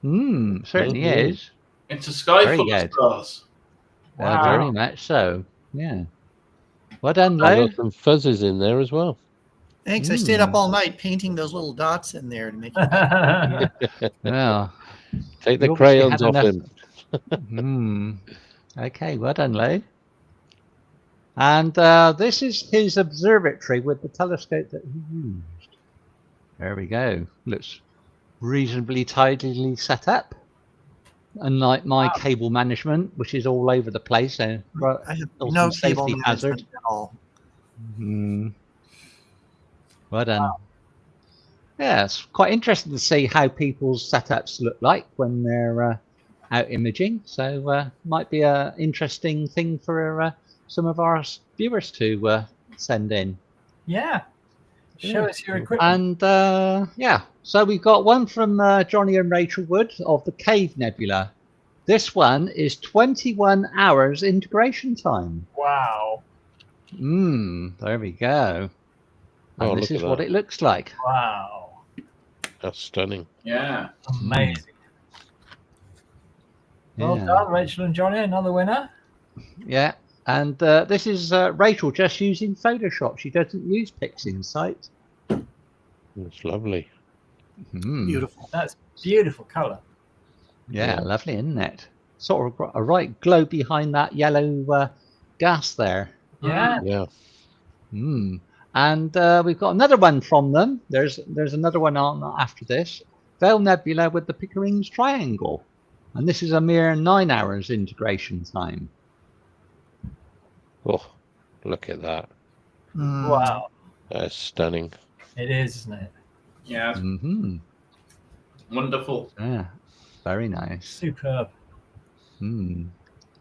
S1: it?
S5: Certainly is.
S4: It's a sky
S5: Very
S4: full
S5: good.
S4: of stars.
S1: Wow.
S5: Very much so. Yeah. Well done,
S3: I've
S5: Lou.
S3: got some fuzzies in there as well.
S2: Thanks. I stayed up all night painting those little dots in there to make it.
S5: Well,
S3: Take the
S5: you obviously
S3: crayons
S5: had
S3: off
S5: enough-
S3: him.
S5: Okay, well done, Lou. And this is his observatory with the telescope that he used. There we go. Looks reasonably tidily set up. Unlike my cable management, which is all over the place. So
S2: I have
S5: still
S2: no
S5: some
S2: cable
S5: safety hazard.
S2: management at all.
S5: Well done. Yeah, it's quite interesting to see how people's setups look like when they're out imaging. So might be an interesting thing for some of our viewers to send in.
S1: Yeah. Show us your equipment.
S5: And yeah, so we've got one from Johnny and Rachel Wood of the Cave Nebula. This one is 21 hours integration time.
S1: Wow.
S5: There we go. And
S3: Oh,
S5: this
S3: look
S5: is
S3: at
S5: what
S3: that.
S5: it looks like.
S1: Wow.
S3: That's stunning.
S4: Yeah.
S1: Amazing. Well
S5: Yeah.
S1: done, Rachel and Johnny. Another winner.
S5: Yeah, and this is Rachel just using Photoshop. She doesn't use PixInsight.
S3: It's lovely.
S2: Beautiful.
S1: That's beautiful colour.
S5: Yeah, lovely, isn't it? Sort of a right glow behind that yellow gas there.
S1: Yeah.
S3: Yeah.
S5: And we've got another one from them. There's another one on after this. Veil Nebula with the Pickering's Triangle. And this is a mere 9 hours integration time.
S3: Oh, look at that.
S1: Wow.
S3: That's stunning.
S1: It is, isn't it?
S4: Yeah. Wonderful.
S5: Yeah, very nice.
S1: Superb.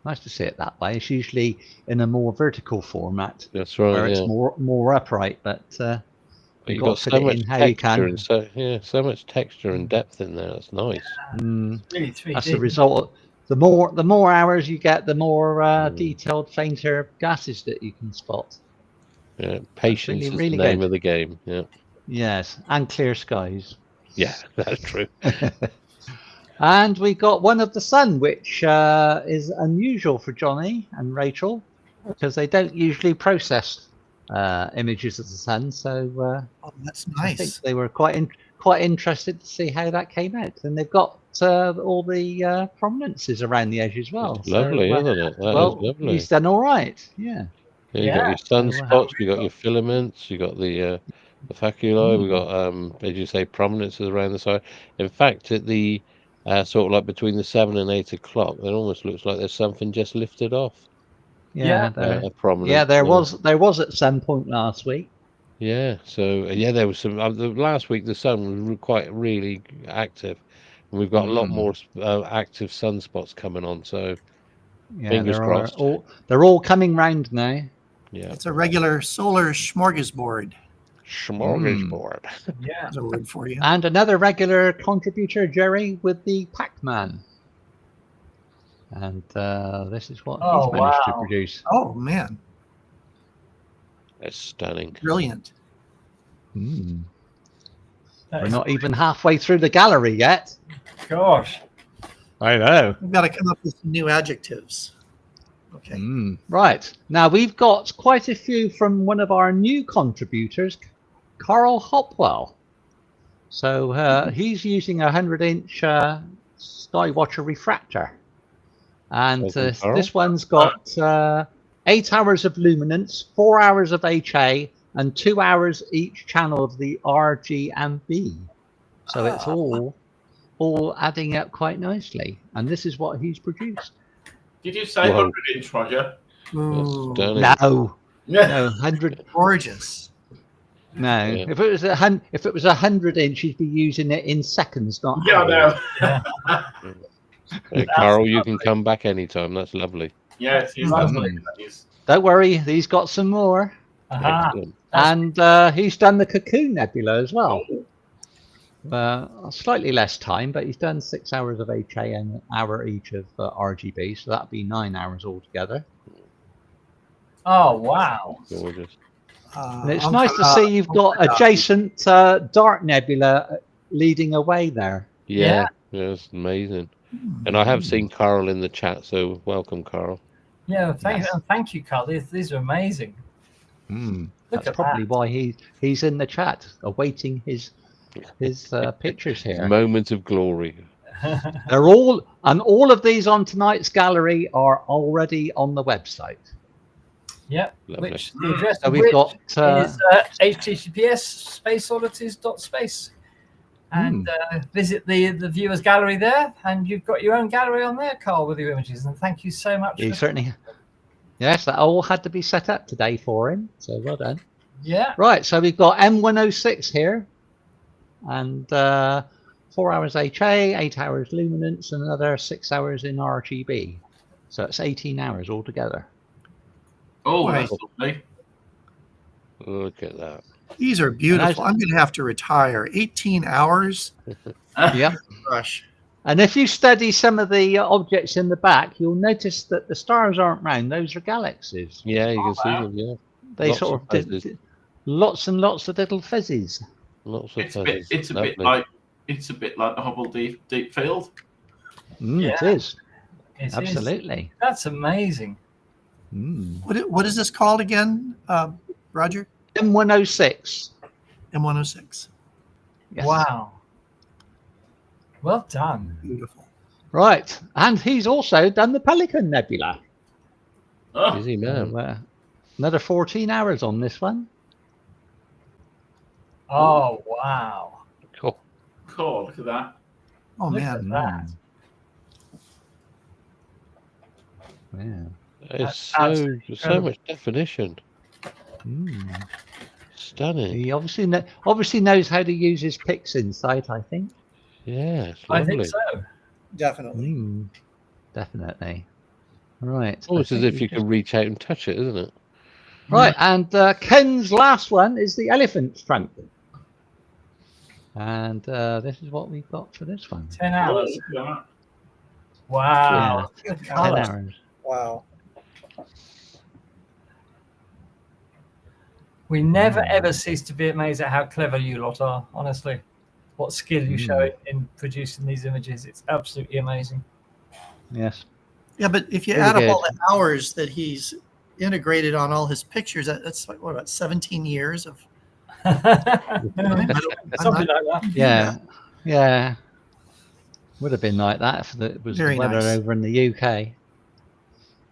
S5: Nice to see it that way. It's usually in a more vertical format,
S3: That's right.
S5: where
S3: Yeah.
S5: it's more upright. But
S3: But
S5: you've
S3: you've
S5: got
S3: got
S5: to fit
S3: so
S5: it
S3: much
S5: in how you
S3: texture
S5: can.
S3: and so much texture and depth in there. That's nice.
S1: Really 3D.
S5: That's the result. The more hours you get, the more
S3: Mm.
S5: detailed, fainter gases that you can spot.
S3: Yeah, patience
S5: really,
S3: is
S5: really
S3: the name
S5: good.
S3: of the game. Yeah,
S5: Yes, and clear skies.
S3: yeah, that's true.
S5: And we got one of the sun, which is unusual for Johnny and Rachel, because they don't usually process images of the sun. So
S2: Oh, that's
S5: I think
S2: nice.
S5: they were quite interested to see how that came out. And they've got all the prominences around the edge as well.
S3: It's lovely,
S5: so,
S3: isn't it? That is
S5: well,
S3: lovely.
S5: he's done all right. Yeah.
S3: Yeah, you got
S1: Yeah.
S3: your
S5: So,
S3: sunspots, you got your filaments, you got the faculae, we
S5: Mm.
S3: got as you say, prominences around the side. In fact, at the sort of like between the 7 and 8 o'clock, it almost looks like there's something just lifted off.
S5: Yeah.
S3: A prominence.
S5: There was at some point last week.
S3: Yeah, so yeah, there was some. Last week the sun was quite really active, and we've got a lot more active sunspots coming on. So
S5: Yeah,
S3: fingers crossed.
S5: they're all coming round now.
S3: Yeah,
S2: It's a regular solar smorgasbord.
S3: smorgasbord.
S1: Yeah.
S2: That's a word for you.
S5: And another regular contributor, Jerry, with the Pac-Man. And this is what he's managed to produce.
S2: Oh, man.
S3: That's stunning.
S2: Brilliant.
S5: Mm.
S1: That
S5: We're
S1: is-
S5: not even halfway through the gallery yet.
S1: Gosh.
S5: I know.
S2: We've got to come up with some new adjectives. Okay.
S5: Right. Now, we've got quite a few from one of our new contributors, Carl Hopwell. So he's using a 100-inch Skywatcher refractor. And this one's got 8 hours of luminance, 4 hours of HA, and 2 hours each channel of the R, G, and B. So it's all adding up quite nicely. And this is what he's produced.
S4: Did you say 100-inch, Roger?
S2: Ooh,
S3: Stunning.
S5: No, 100.
S2: gorgeous.
S5: No,
S3: Yeah.
S5: if it was a 100-inch, you'd be using it in seconds, not
S4: Yeah,
S5: hours.
S4: no.
S3: Hey, Carol, you can come back anytime. That's lovely.
S4: Yes, he's lovely. That is.
S5: Don't worry, he's got some more.
S3: Excellent.
S5: And he's done the Cocoon Nebula as well. Slightly less time, but he's done 6 hours of HA and an hour each of RGB, so that'd be 9 hours altogether.
S1: Oh, wow.
S3: Gorgeous.
S5: And it's nice to see you've got adjacent dark nebula leading away there.
S3: Yeah, it's amazing. And I have seen Carl in the chat, so welcome, Carl.
S1: Yeah, thank you, Carl. These are amazing.
S5: That's probably why he's in the chat, awaiting his pictures here.
S3: Moment of glory.
S5: They're all of these on tonight's gallery are already on the website.
S1: Yep.
S3: Lovely.
S1: Which the address
S5: So
S1: of
S5: we've
S1: which
S5: got
S1: is https spaceoddities.space. And visit the viewers gallery there, and you've got your own gallery on there, Carl, with your images. And thank you so much.
S5: Certainly. Yes, that all had to be set up today for him. So well done.
S1: Yeah.
S5: Right, so we've got M106 here, and 4 hours HA, 8 hours luminance, and another 6 hours in RGB. So it's 18 hours altogether.
S4: Oh, that's lovely.
S3: Look at that.
S2: These are beautiful. I'm going to have to retire. 18 hours.
S5: Yeah.
S2: Gosh.
S5: And if you study some of the objects in the back, you'll notice that the stars aren't round. Those are galaxies.
S3: Yeah, you can see them. Yeah,
S5: They
S3: Lots
S5: sort
S3: of
S5: of
S3: fizzes.
S5: lots and lots of little fizzes.
S3: lots of
S4: It's a
S3: feathers.
S4: bit
S3: Lovely.
S4: like the Hubble Deep Field.
S5: It is.
S1: It is.
S5: Absolutely.
S1: That's amazing.
S2: What is this called again, Roger?
S5: M106.
S2: M106.
S5: Yes.
S1: Wow. Well done.
S2: Beautiful.
S5: Right. And he's also done the Pelican Nebula.
S4: Oh,
S3: Busy man.
S5: So, another 14 hours on this one.
S1: Oh, wow.
S3: Cool.
S4: cool. Look at that.
S2: Oh,
S1: Look
S2: man.
S1: at that.
S5: Yeah.
S3: It's
S1: That's
S3: so
S1: incredible.
S3: much definition. Stunning.
S5: He obviously knows how to use his PixInsight, I think.
S3: Yeah, it's
S1: I
S3: lovely.
S1: think so.
S2: Definitely.
S5: Definitely. Right.
S3: Almost as if you could reach out and touch it, isn't it?
S5: Right, and Ken's last one is the elephant trunk. And this is what we've got for this one.
S1: 10 hours.
S4: Yeah.
S1: Wow. Good
S5: 10
S1: colour.
S5: hours.
S2: Wow.
S1: We never ever cease to be amazed at how clever you lot are, honestly. What skill you show in producing these images. It's absolutely amazing.
S5: Yes.
S2: Yeah, but if you
S5: Really
S2: add up all
S5: good.
S2: the hours that he's integrated on all his pictures, that's like, what, about 17 years of.
S1: Something like that.
S5: Yeah. Yeah. Would have been like that if it was
S2: Very
S5: the weather
S2: nice.
S5: over in the UK.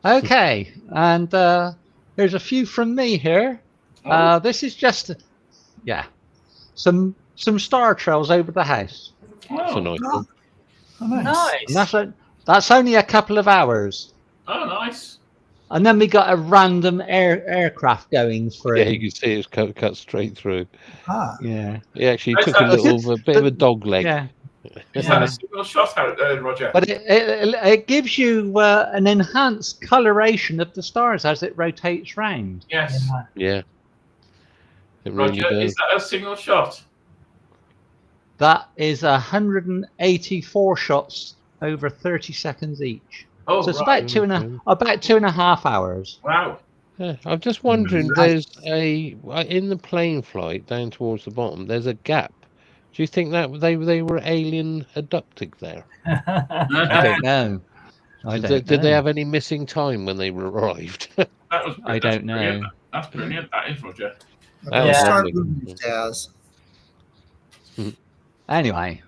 S5: Okay, and there's a few from me here. This is just, some star trails over the house.
S3: That's a nice one.
S2: Oh, nice.
S5: And that's only a couple of hours.
S4: Oh, nice.
S5: And then we got a random aircraft going through.
S3: Yeah, you can see it's cut straight through.
S2: Ah,
S5: Yeah.
S3: He actually
S4: Is
S3: took
S4: that
S3: a bit of a dog leg.
S5: Yeah.
S4: Is that a single shot, Roger?
S5: But it gives you an enhanced coloration of the stars as it rotates round.
S4: Yes.
S3: Yeah. It really
S4: Roger,
S3: does.
S4: is that a single shot?
S5: That is 184 shots over 30 seconds each.
S4: Oh,
S5: So it's
S4: right.
S5: about 2.5 hours.
S4: Wow.
S3: Yeah, I'm just wondering, there's in the plane flight down towards the bottom, there's a gap. Do you think that they were alien abducted there?
S5: I don't know.
S3: Did they have any missing time when they arrived?
S5: I don't know.
S4: Brilliant. That's brilliant. That is, Roger.
S2: okay,
S3: Yeah.
S2: start
S3: Lovely.
S2: moving, Daz.
S5: Anyway,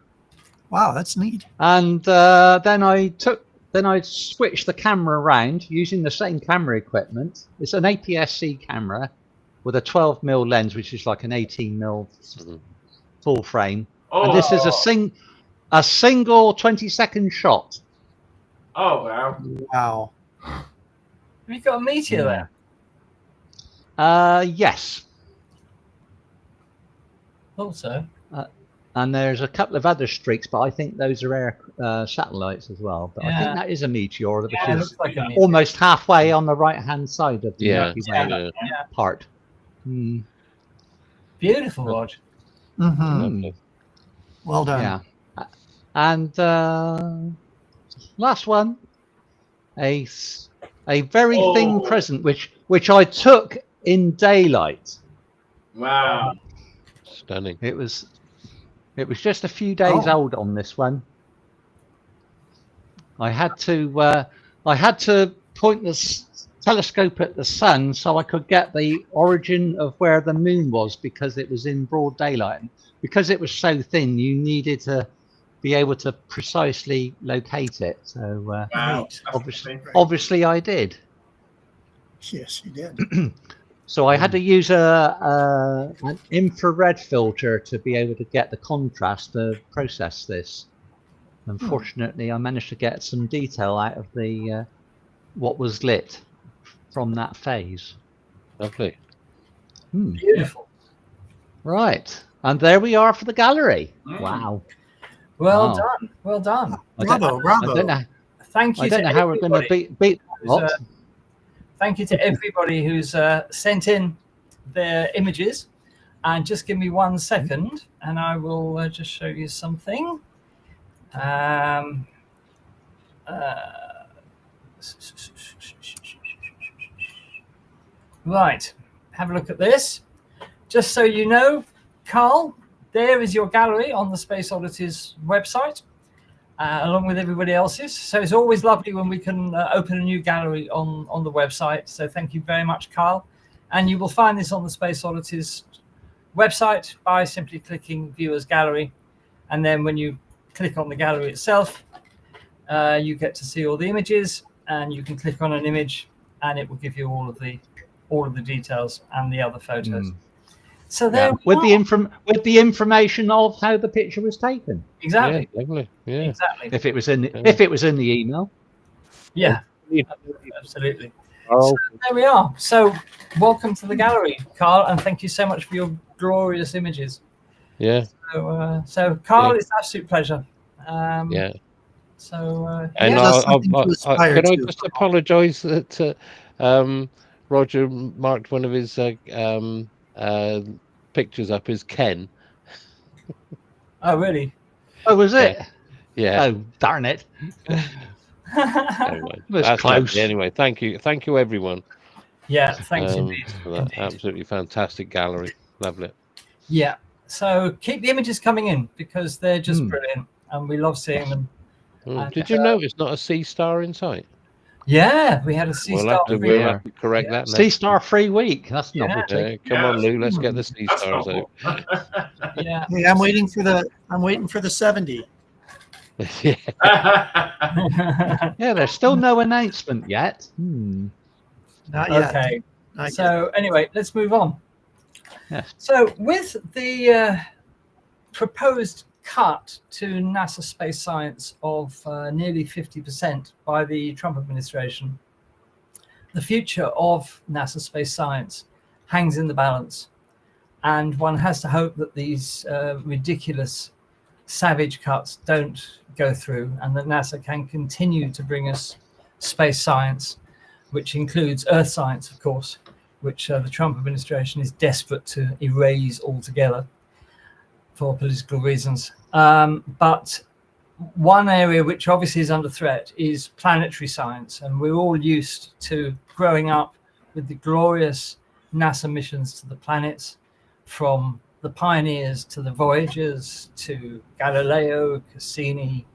S2: Wow, that's neat.
S5: and then I switched the camera around using the same camera equipment. It's an APS-C camera with a 12mm lens, which is like an 18mm full frame.
S4: Oh,
S5: And this is a single 20-second shot.
S4: Oh, wow.
S2: Wow.
S1: Have you got a meteor there?
S5: Yes.
S1: Also.
S5: And there's a couple of other streaks, but I think those are satellites as well. But I think that is a meteor, which
S1: Yeah, it
S5: is
S1: looks like a meteor.
S5: almost halfway on the right-hand side of the
S3: Yeah,
S5: Milky Way part. Hmm.
S1: Beautiful, Roger.
S2: Mm-hmm.
S3: Lovely.
S2: Well done.
S5: Yeah. And last one, a very thin crescent, which I took in daylight.
S4: Wow.
S3: Stunning.
S5: It was just a few days old on this one. I had to point the telescope at the sun so I could get the origin of where the moon was, because it was in broad daylight. And because it was so thin, you needed to be able to precisely locate it. So
S4: Wow.
S5: obviously I did.
S2: Yes, you did.
S5: So I had to use an infrared filter to be able to get the contrast to process this. Unfortunately, I managed to get some detail out of the what was lit from that phase.
S3: Lovely.
S1: Beautiful.
S5: Right, and there we are for the gallery.
S4: Mm.
S5: Wow.
S1: Well
S5: Wow.
S1: done. Well done.
S2: Bravo, bravo.
S5: I don't know.
S1: Thank you.
S5: I don't know how we're going to beat what.
S1: Thank you to everybody who's sent in their images. And just give me 1 second and I will just show you something. Right, have a look at this. Just so you know, Carl, there is your gallery on the Space Oddities website, along with everybody else's. So it's always lovely when we can open a new gallery on the website. So thank you very much, Carl. And you will find this on the Space Oddities website by simply clicking Viewers Gallery. And then when you click on the gallery itself, you get to see all the images, and you can click on an image and it will give you all of the details and the other photos. So there
S5: with the information of how the picture was taken.
S1: Exactly.
S3: Yeah, lovely. Yeah.
S1: Exactly.
S5: If it was in the email.
S1: Yeah. Absolutely.
S3: Oh.
S1: So there we are. So welcome to the gallery, Carl, and thank you so much for your glorious images.
S3: Yeah.
S1: So Carl, it's an absolute pleasure.
S3: Yeah.
S1: So
S3: And
S1: yeah.
S2: Just something to aspire
S3: can I
S2: to.
S3: just apologise that Roger marked one of his pictures up as Ken.
S1: Oh really?
S5: Oh, was it?
S3: Yeah.
S5: Oh, darn it.
S3: Anyway,
S5: It was
S3: that's
S5: close.
S3: lovely. Anyway, thank you everyone
S1: Yeah, thanks indeed.
S3: for that absolutely fantastic gallery. Lovely.
S1: Yeah. So keep the images coming in because they're just brilliant, and we love seeing them. And,
S3: Did you notice not a sea star in sight?
S1: Yeah, we had a sea star.
S3: We'll have to correct that now.
S5: Sea Star free week. That's novelty.
S3: Come on, Lou. Let's get the sea
S4: That's
S3: stars
S4: not
S3: out.
S1: Yeah.
S2: Hey, I'm waiting for the 70.
S3: Yeah.
S5: Yeah, there's still no announcement yet.
S2: Not yet.
S1: Okay.
S2: Not
S1: So anyway, let's move on.
S5: Yes.
S1: So with the proposed cut to NASA space science of nearly 50% by the Trump administration, the future of NASA space science hangs in the balance. And one has to hope that these ridiculous, savage cuts don't go through and that NASA can continue to bring us space science, which includes Earth science, of course, which the Trump administration is desperate to erase altogether for political reasons. But one area which obviously is under threat is planetary science. And we're all used to growing up with the glorious NASA missions to the planets, from the Pioneers to the Voyagers to Galileo, Cassini,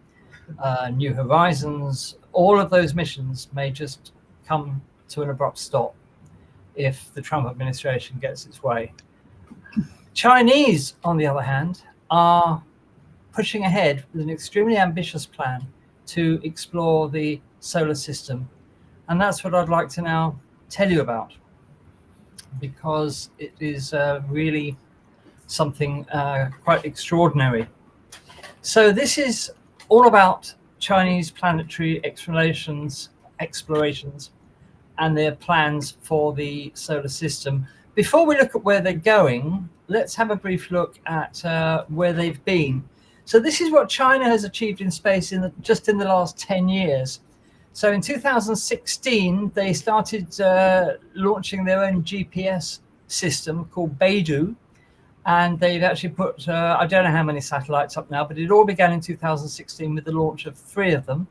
S1: New Horizons. All of those missions may just come to an abrupt stop if the Trump administration gets its way. Chinese, on the other hand, are pushing ahead with an extremely ambitious plan to explore the solar system. And that's what I'd like to now tell you about, because it is really something quite extraordinary. So this is all about Chinese planetary explorations and their plans for the solar system. Before we look at where they're going, let's have a brief look at where they've been. So this is what China has achieved in space just in the last 10 years. So in 2016, they started launching their own GPS system called Beidou. And they've actually put, I don't know how many satellites up now, but it all began in 2016 with the launch of 3 of them,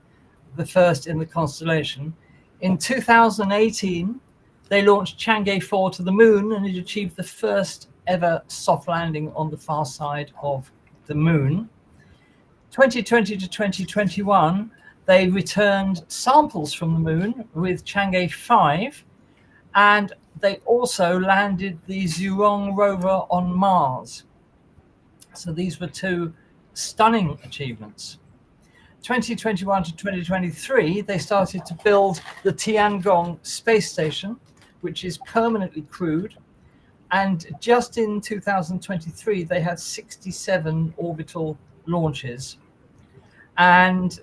S1: the first in the Constellation. In 2018, they launched Chang'e 4 to the moon, and it achieved the first ever soft landing on the far side of the moon. 2020 to 2021, they returned samples from the moon with Chang'e 5, and they also landed the Zhurong rover on Mars. So these were 2 stunning achievements. 2021 to 2023, they started to build the Tiangong space station, which is permanently crewed. And just in 2023, they had 67 orbital launches. And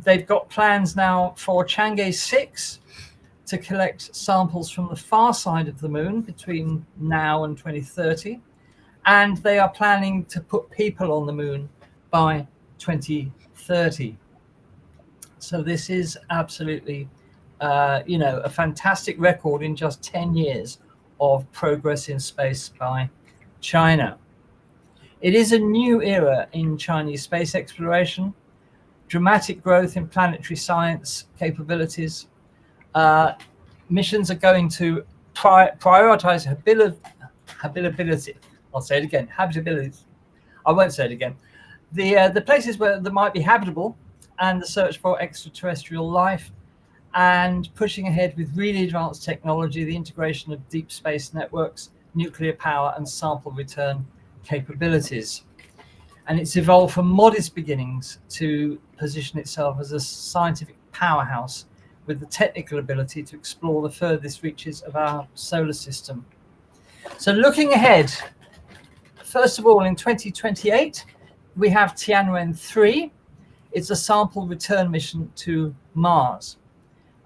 S1: they've got plans now for Chang'e 6 to collect samples from the far side of the moon between now and 2030. And they are planning to put people on the moon by 2030. So this is absolutely, a fantastic record in just 10 years of progress in space by China. It is a new era in Chinese space exploration, dramatic growth in planetary science capabilities. Missions are going to prioritize habitability. I'll say it again, habitability. I won't say it again. The places where there might be habitable, and the search for extraterrestrial life, and pushing ahead with really advanced technology, the integration of deep space networks, nuclear power, and sample return capabilities. And it's evolved from modest beginnings to position itself as a scientific powerhouse with the technical ability to explore the furthest reaches of our solar system. So looking ahead, first of all, in 2028, we have Tianwen-3. It's a sample return mission to Mars.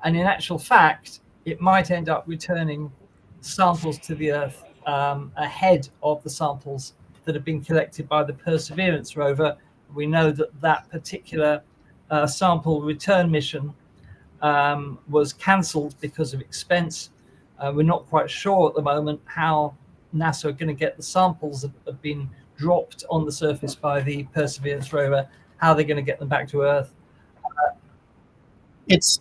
S1: And in actual fact, it might end up returning samples to the Earth ahead of the samples that have been collected by the Perseverance rover. We know that that particular sample return mission was cancelled because of expense. We're not quite sure at the moment how NASA are going to get the samples that have been dropped on the surface by the Perseverance rover, how they're going to get them back to Earth.
S2: It's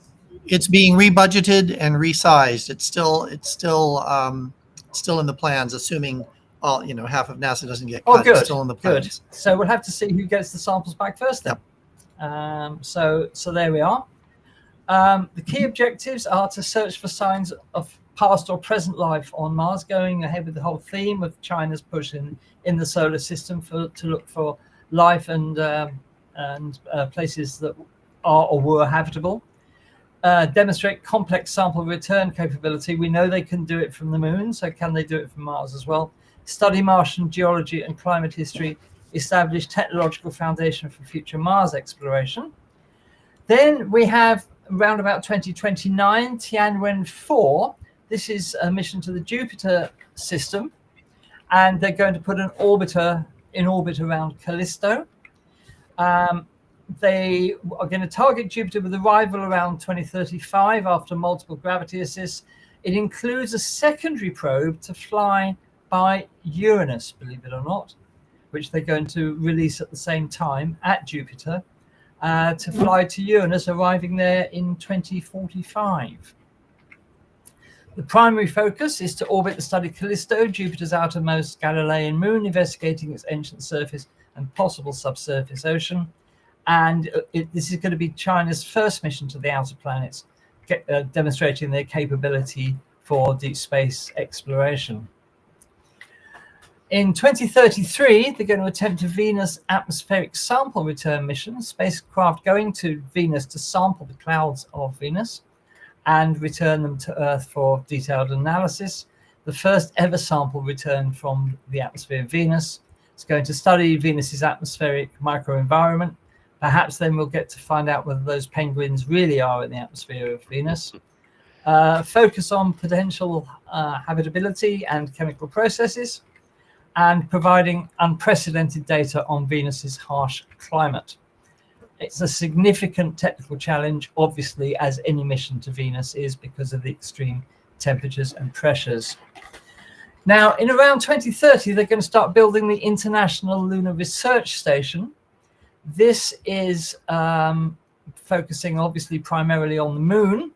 S2: being rebudgeted and resized. It's still in the plans, assuming all, half of NASA doesn't get cut.
S1: Oh, good.
S2: It's still in the plans.
S1: Good. So we'll have to see who gets the samples back first then.
S2: Yep.
S1: So there we are. The key objectives are to search for signs of past or present life on Mars, going ahead with the whole theme of China's push in the solar system to look for life and places that are or were habitable. Demonstrate complex sample return capability. We know they can do it from the moon, so can they do it from Mars as well? Study Martian geology and climate history. Establish technological foundation for future Mars exploration. Then we have around about 2029, Tianwen-4. This is a mission to the Jupiter system, and they're going to put an orbiter in orbit around Callisto. They are going to target Jupiter with arrival around 2035 after multiple gravity assists. It includes a secondary probe to fly by Uranus, believe it or not, which they're going to release at the same time at Jupiter to fly to Uranus, arriving there in 2045. The primary focus is to orbit the study Callisto, Jupiter's outermost Galilean moon, investigating its ancient surface and possible subsurface ocean. And this is going to be China's first mission to the outer planets, demonstrating their capability for deep space exploration. In 2033, they're going to attempt a Venus atmospheric sample return mission, spacecraft going to Venus to sample the clouds of Venus and return them to Earth for detailed analysis. The first ever sample return from the atmosphere of Venus. It's going to study Venus's atmospheric microenvironment. Perhaps then we'll get to find out whether those penguins really are in the atmosphere of Venus. Focus on potential habitability and chemical processes, and providing unprecedented data on Venus's harsh climate. It's a significant technical challenge, obviously, as any mission to Venus is, because of the extreme temperatures and pressures. Now, in around 2030, they're going to start building the International Lunar Research Station. This is focusing, obviously, primarily on the moon,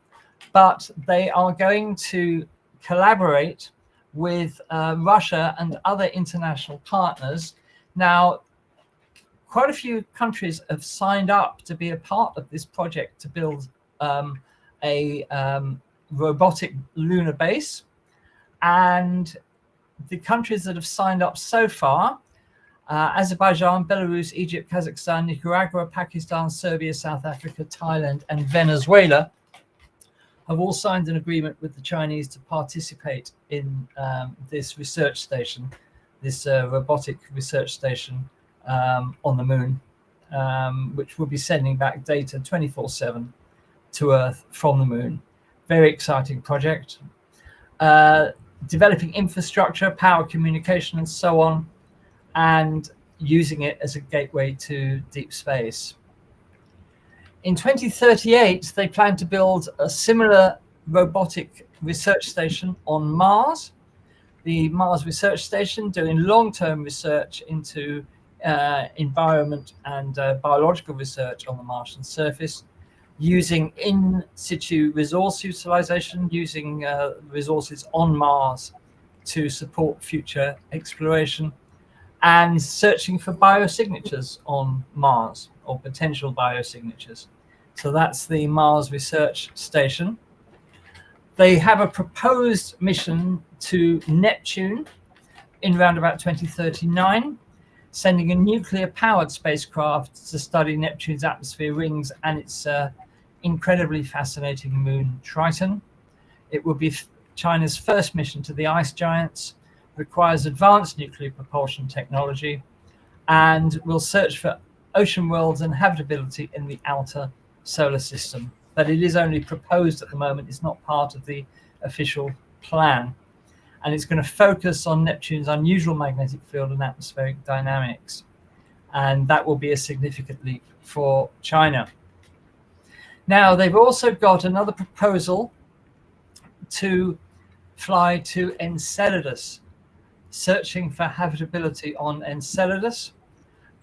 S1: but they are going to collaborate with Russia and other international partners. Now, quite a few countries have signed up to be a part of this project to build a robotic lunar base. And the countries that have signed up so far, Azerbaijan, Belarus, Egypt, Kazakhstan, Nicaragua, Pakistan, Serbia, South Africa, Thailand, and Venezuela, have all signed an agreement with the Chinese to participate in this research station, this robotic research station on the moon, which will be sending back data 24/7 to Earth from the moon. Very exciting project. Developing infrastructure, power, communication, and so on, and using it as a gateway to deep space. In 2038, they plan to build a similar robotic research station on Mars. The Mars Research Station doing long-term research into environment and biological research on the Martian surface, using in situ resource utilization, using resources on Mars to support future exploration, and searching for biosignatures on Mars, or potential biosignatures. So that's the Mars Research Station. They have a proposed mission to Neptune in around about 2039, sending a nuclear-powered spacecraft to study Neptune's atmosphere rings and its incredibly fascinating moon Triton. It will be China's first mission to the ice giants, requires advanced nuclear propulsion technology, and will search for ocean worlds and habitability in the outer solar system. But it is only proposed at the moment. It's not part of the official plan. And it's going to focus on Neptune's unusual magnetic field and atmospheric dynamics. And that will be a significant leap for China. Now, they've also got another proposal to fly to Enceladus, searching for habitability on Enceladus.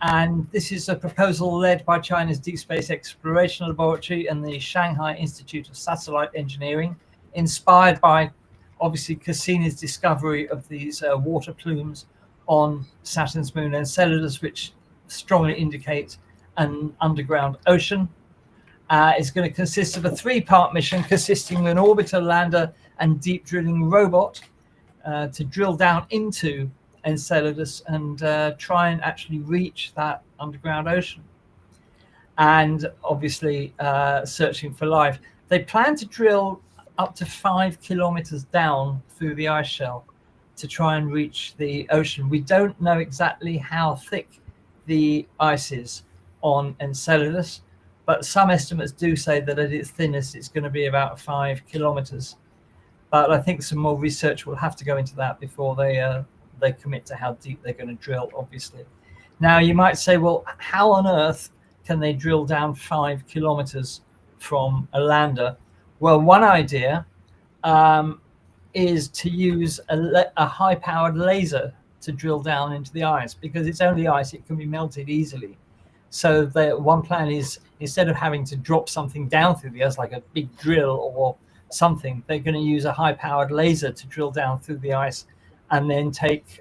S1: And this is a proposal led by China's Deep Space Exploration Laboratory and the Shanghai Institute of Satellite Engineering, inspired by, obviously, Cassini's discovery of these water plumes on Saturn's moon Enceladus, which strongly indicate an underground ocean. It's going to consist of a 3-part mission consisting of an orbiter, lander, and deep drilling robot to drill down into Enceladus and try and actually reach that underground ocean. And obviously searching for life. They plan to drill up to 5 kilometers down through the ice shell to try and reach the ocean. We don't know exactly how thick the ice is on Enceladus, but some estimates do say that at its thinnest it's going to be about 5 kilometers. But I think some more research will have to go into that before they commit to how deep they're going to drill, obviously. Now, you might say, well, how on earth can they drill down 5 kilometers from a lander? Well, one idea is to use a high-powered laser to drill down into the ice, because it's only ice, it can be melted easily. So one plan is, instead of having to drop something down through the ice, like a big drill or something, they're going to use a high-powered laser to drill down through the ice and then take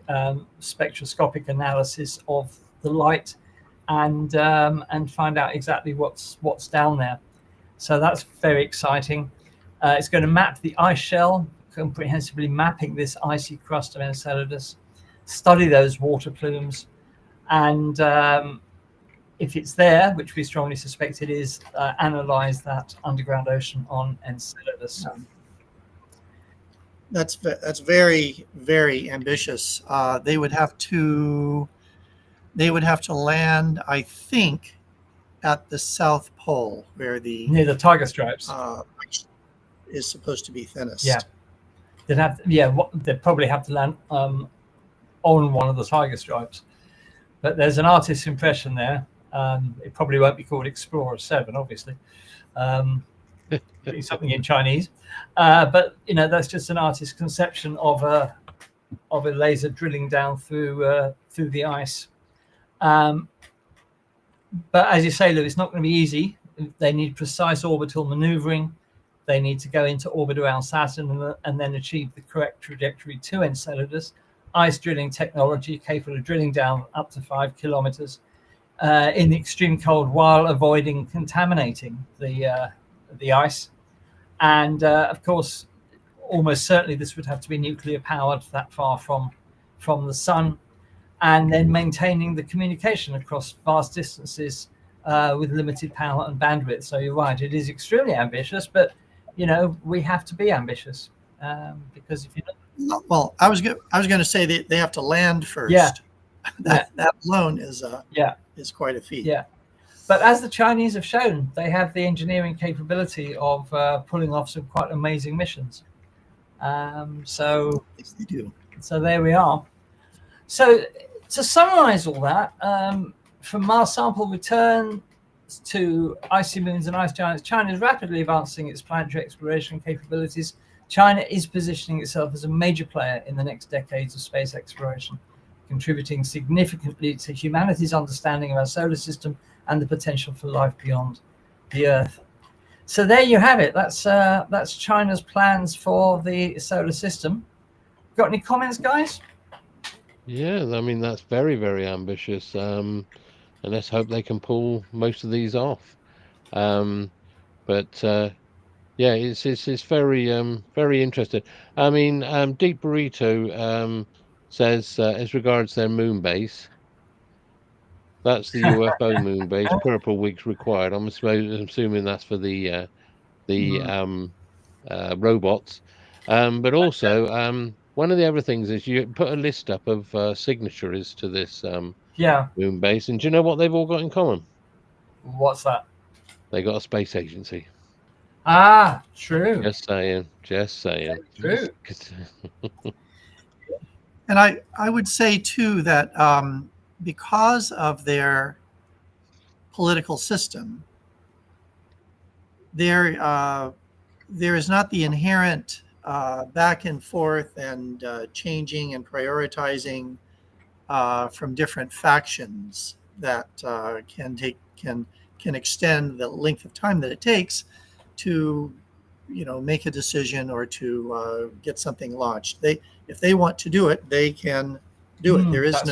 S1: spectroscopic analysis of the light and find out exactly what's down there. So that's very exciting. It's going to map the ice shell, comprehensively mapping this icy crust of Enceladus, study those water plumes, and if it's there, which we strongly suspect it is, analyze that underground ocean on Enceladus.
S2: That's very, very ambitious. They would have to land, I think, at the South Pole, where
S1: near the Tiger Stripes
S2: is supposed to be thinnest.
S1: Yeah, they'd probably have to land on one of the Tiger Stripes. But there's an artist's impression there. It probably won't be called Explorer 7, obviously. Something in Chinese, but that's just an artist's conception of a laser drilling down through the ice. But as you say, Lou, it's not going to be easy. They need precise orbital maneuvering. They need to go into orbit around Saturn and then achieve the correct trajectory to Enceladus. Ice drilling technology capable of drilling down up to 5 kilometers in the extreme cold while avoiding contaminating the ice. And of course, almost certainly this would have to be nuclear powered that far from the sun, and then maintaining the communication across vast distances with limited power and bandwidth. So you're right, it is extremely ambitious, but we have to be ambitious because if you don't...
S2: Well, I was going to say that they have to land first.
S1: Yeah.
S2: That alone is quite a feat.
S1: Yeah. But as the Chinese have shown, they have the engineering capability of pulling off some quite amazing missions. So
S2: Yes, they do.
S1: So there we are. So to summarize all that, from Mars sample return to icy moons and ice giants, China is rapidly advancing its planetary exploration capabilities. China is positioning itself as a major player in the next decades of space exploration, contributing significantly to humanity's understanding of our solar system and the potential for life beyond the Earth. So there you have it. That's China's plans for the solar system. Got any comments, guys?
S3: Yeah, I mean, that's very, very ambitious. And let's hope they can pull most of these off. Yeah, it's very very interesting. I mean, Deep Burrito says as regards their moon base, that's the UFO moon base. Purple weeks required. I'm assuming that's for the robots. But also, one of the other things is you put a list up of signatories to this moon base, and do you know what they've all got in common?
S1: What's that?
S3: They got a space agency.
S1: Ah, true.
S3: Just saying.
S1: True.
S2: And I would say too that because of their political system, there is not the inherent back and forth and changing and prioritizing from different factions that can extend the length of time that it takes to make a decision or to get something launched. If they want to do it, they can do it. There is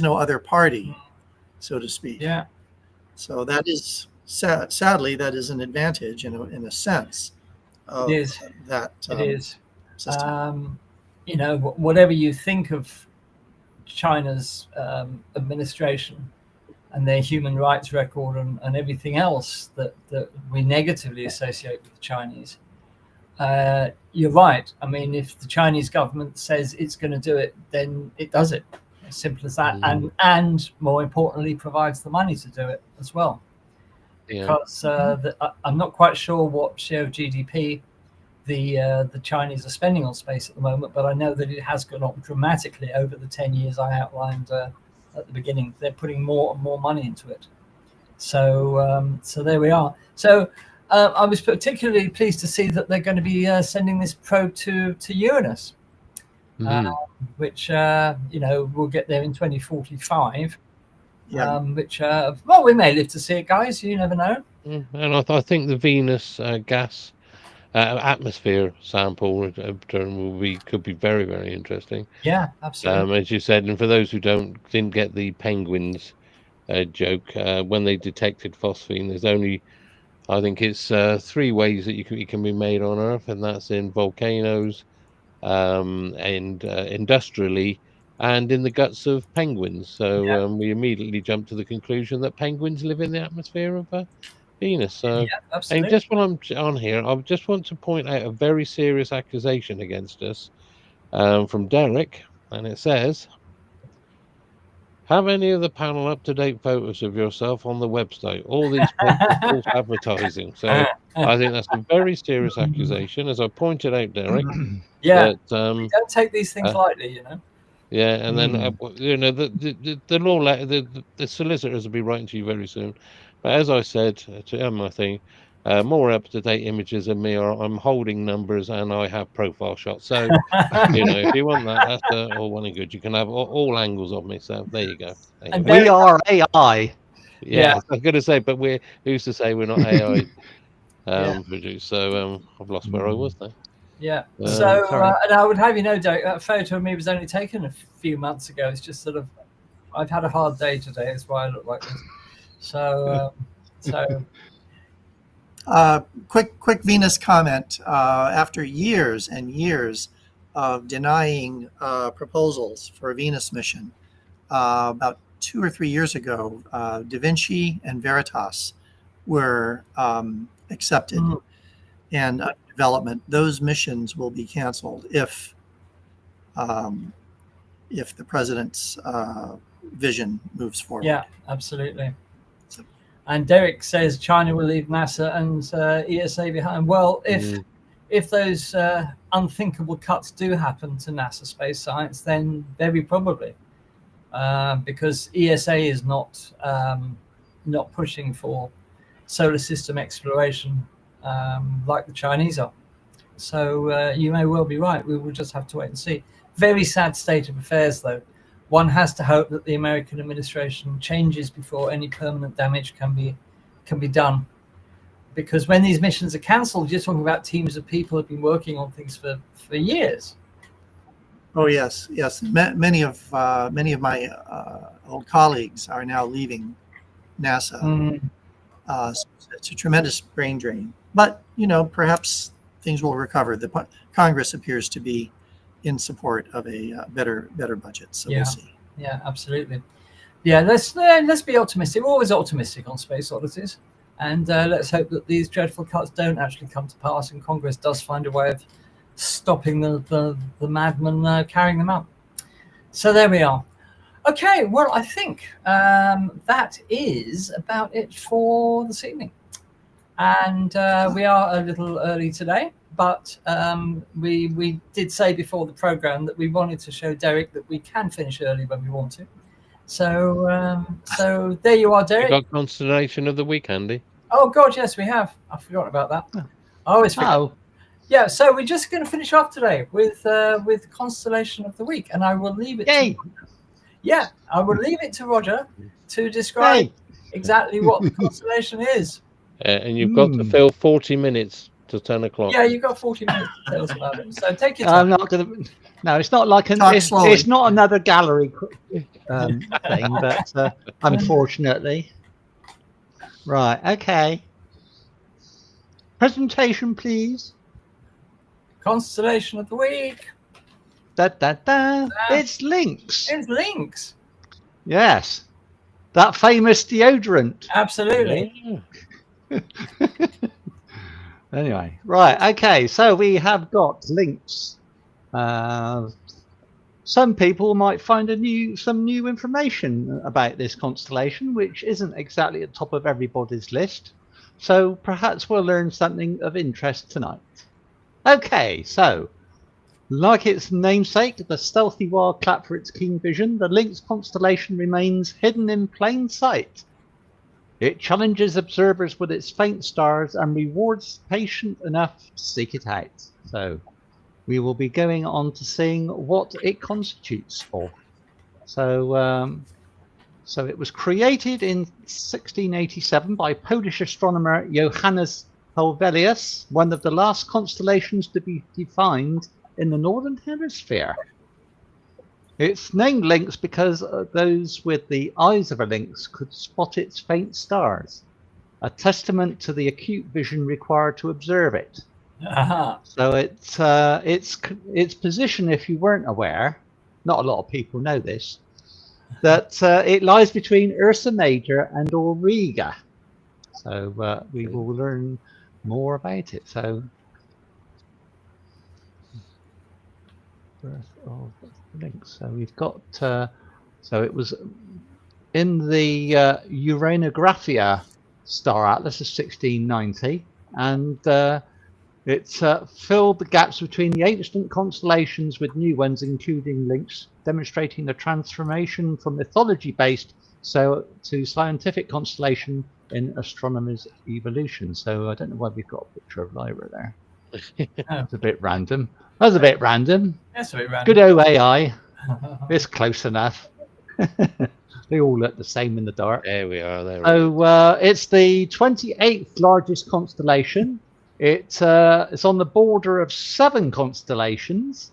S2: no other party, so to speak.
S1: Yeah.
S2: So that is sadly that is an advantage in a sense of
S1: It is.
S2: that
S1: It is.
S2: system.
S1: Whatever you think of China's administration and their human rights record and everything else that we negatively associate with the Chinese, you're right. I mean, if the Chinese government says it's going to do it, then it does it. As simple as that. And more importantly, provides the money to do it as well. Because I'm not quite sure what share of GDP the Chinese are spending on space at the moment, but I know that it has gone up dramatically over the 10 years I outlined at the beginning. They're putting more and more money into it. So there we are. So I was particularly pleased to see that they're going to be sending this probe to Uranus, which will get there in 2045.
S2: Yeah.
S1: Which we may live to see it, guys. You never know.
S3: And I think the Venus gas atmosphere sample return could be very, very interesting.
S1: Yeah, absolutely.
S3: As you said, and for those who didn't get the penguins joke, when they detected phosphine, there's only, I think it's 3 ways that it can be made on Earth, and that's in volcanoes, and industrially, and in the guts of penguins. So we immediately jumped to the conclusion that penguins live in the atmosphere of Venus. So, and just while I'm on here, I just want to point out a very serious accusation against us from Derek, and it says, "Have any of the panel up-to-date photos of yourself on the website? All these false advertising." So I think that's a very serious accusation, as I pointed out, Derek.
S1: Yeah,
S3: that,
S1: we don't take these things lightly,
S3: Yeah, and then the law the solicitors will be writing to you very soon. But as I said to end my thing, more up-to-date images of me I'm holding numbers and I have profile shots. So if you want that, that's all well and good. You can have all angles of me. So there you go.
S5: We are AI.
S3: Yeah, I was going to say, but who's to say we're not AI produced? So I've lost where I was there.
S1: Yeah. So, and I would have you know, Derek, that photo of me was only taken a few months ago. It's just sort of, I've had a hard day today. That's why I look like this. So,
S2: quick Venus comment. After years and years of denying proposals for a Venus mission, about 2 or 3 years ago, Da Vinci and Veritas were accepted and development. Those missions will be canceled if the president's vision moves forward.
S1: Yeah, absolutely. And Derek says China will leave NASA and ESA behind. Well, if those unthinkable cuts do happen to NASA space science, then very probably, because ESA is not pushing for solar system exploration like the Chinese are. So you may well be right. We will just have to wait and see. Very sad state of affairs, though. One has to hope that the American administration changes before any permanent damage can be done. Because when these missions are cancelled, you're talking about teams of people who have been working on things for years.
S2: Oh yes. Many of my old colleagues are now leaving NASA. It's a tremendous brain drain. But perhaps things will recover. The Congress appears to be in support of a better budget. So we'll see.
S1: Yeah, absolutely. Yeah, let's be optimistic. We're always optimistic on Space Oddities, and let's hope that these dreadful cuts don't actually come to pass, and Congress does find a way of stopping the madman carrying them out. So there we are. Okay, well, I think that is about it for this evening. And we are a little early today, but we did say before the program that we wanted to show Derek that we can finish early when we want to. So there you are, Derek.
S3: You got Constellation of the week, Andy.
S1: Oh God, yes, we have. I forgot about that. I always forget.
S5: Oh,
S1: Yeah, so we're just going to finish off today with Constellation of the Week, and I will leave it.
S5: yay!
S1: I will leave it to Roger to describe
S5: Yay!
S1: exactly what the constellation is.
S3: And you've got to fill 40 minutes to 10 o'clock.
S1: Yeah, you've got 40 minutes to tell us about it. So take your
S5: I'm
S1: time.
S5: not going to. No, it's not like
S2: Talk slowly.
S5: it's not another gallery thing, but unfortunately, right. Okay. Presentation, please.
S1: Constellation of the Week.
S5: Da da da. It's links.
S1: It's links.
S5: Yes, that famous deodorant.
S1: Absolutely.
S3: Yeah.
S5: Anyway, right. Okay, so we have got links. Some people might find some new information about this constellation, which isn't exactly at the top of everybody's list. So perhaps we'll learn something of interest tonight. Okay, so like its namesake, the stealthy wildcat for its keen vision, the Lynx constellation remains hidden in plain sight. It challenges observers with its faint stars and rewards patient enough to seek it out. So we will be going on to seeing what it constitutes for. So, so it was created in 1687 by Polish astronomer Johannes Helvelius, one of the last constellations to be defined in the Northern Hemisphere. It's named Lynx because those with the eyes of a lynx could spot its faint stars, a testament to the acute vision required to observe it.
S1: Uh-huh.
S5: So its position, if you weren't aware, not a lot of people know this, that it lies between Ursa Major and Auriga. So we will learn more about it. So birth of Lynx. So we've got. So it was in the Uranographia star atlas of 1690, and it filled the gaps between the ancient constellations with new ones, including Lynx, demonstrating the transformation from mythology-based to scientific constellation in astronomers' evolution. So I don't know why we've got a picture of Lyra there. It's a bit random. That was a bit random.
S1: That's a bit random.
S5: Good OAI. It's close enough. They all look the same in the dark.
S3: There we are. There.
S5: So it's the 28th largest constellation. It's on the border of 7 constellations,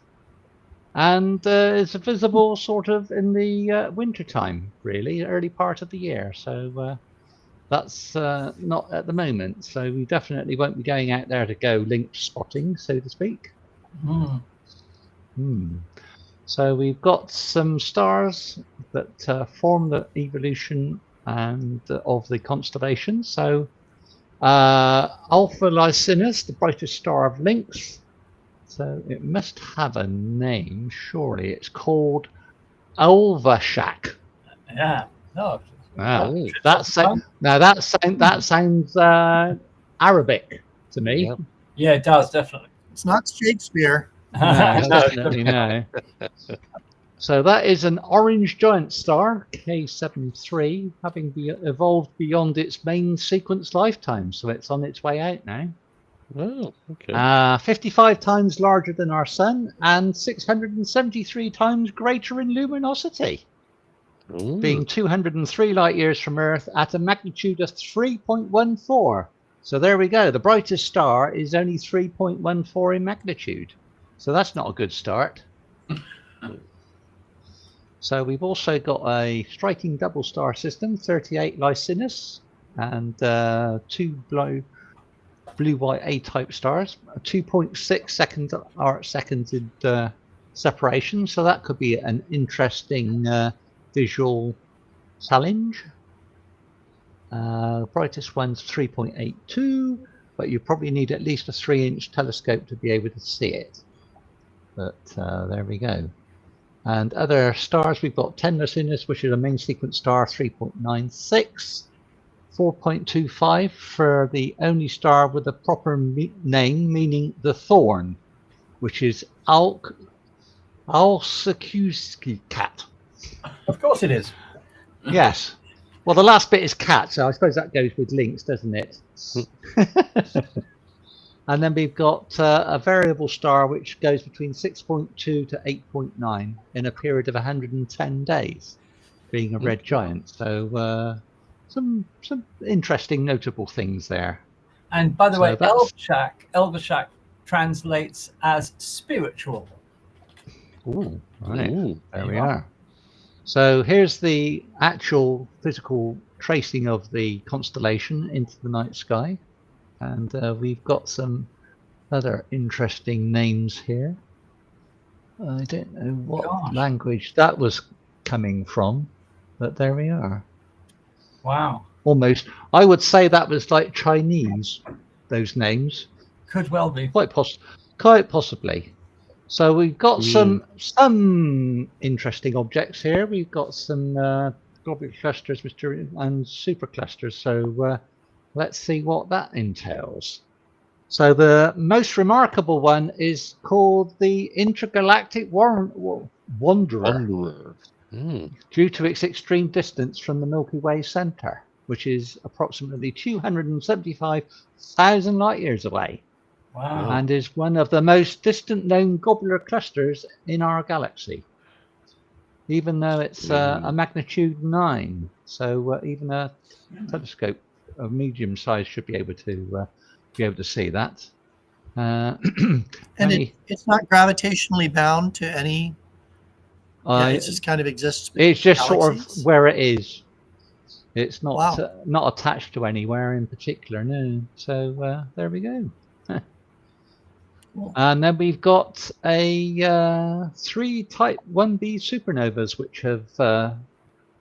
S5: and it's visible sort of in the winter time, really, early part of the year. So that's not at the moment. So we definitely won't be going out there to go lynx spotting, so to speak. So we've got some stars that form the evolution and of the constellation. So Alpha Lycinus, the brightest star of Lynx. So it must have a name, surely. It's called Ulvashak.
S1: Yeah. No.
S5: Wow. That sounds Arabic to me.
S3: Yep.
S1: Yeah, it does, definitely.
S2: It's not Shakespeare.
S5: No, definitely no. So that is an orange giant star, K73, having evolved beyond its main sequence lifetime. So it's on its way out now.
S3: Oh, okay.
S5: 55 times larger than our sun and 673 times greater in luminosity, being 203 light years from Earth at a magnitude of 3.14. So there we go. The brightest star is only 3.14 in magnitude. So that's not a good start. So we've also got a striking double star system, 38 Lycinus, and 2 blue-white A-type stars, 2.6 arc seconds in separation. So that could be an interesting visual challenge. Brightest one's 3.82, but you probably need at least a 3-inch telescope to be able to see it. But there we go. And other stars, we've got 10 Lycinus, which is a main sequence star, 3.96, 4.25 for the only star with a proper name, meaning the Thorn, which is Alsakuski cat.
S1: Of course it is.
S5: Yes. Well, the last bit is cat, so I suppose that goes with links, doesn't it? And then we've got a variable star which goes between 6.2 to 8.9 in a period of 110 days, being a red giant. So some interesting, notable things there.
S1: And by the way,
S5: that's...
S1: Elvashak translates as spiritual.
S5: Ooh, right. There we are. So here's the actual physical tracing of the constellation into the night sky. And we've got some other interesting names here. I don't know what language that was coming from, but there we are.
S1: Wow.
S5: Almost. I would say that was like Chinese, those names.
S1: Could well be.
S5: Quite possibly. So we've got some interesting objects here. We've got some globular clusters and superclusters. So let's see what that entails. So the most remarkable one is called the Intergalactic Wanderer, due to its extreme distance from the Milky Way center, which is approximately 275,000 light years away.
S1: Wow.
S5: And is one of the most distant known globular clusters in our galaxy, even though it's a magnitude 9. So even a telescope of medium size should be able to see that.
S2: And it's not gravitationally bound to any. It just kind of exists.
S5: It's just
S2: galaxies?
S5: sort of where it is. It's not not attached to anywhere in particular. No. So there we go. And then we've got a 3 type 1b supernovas which have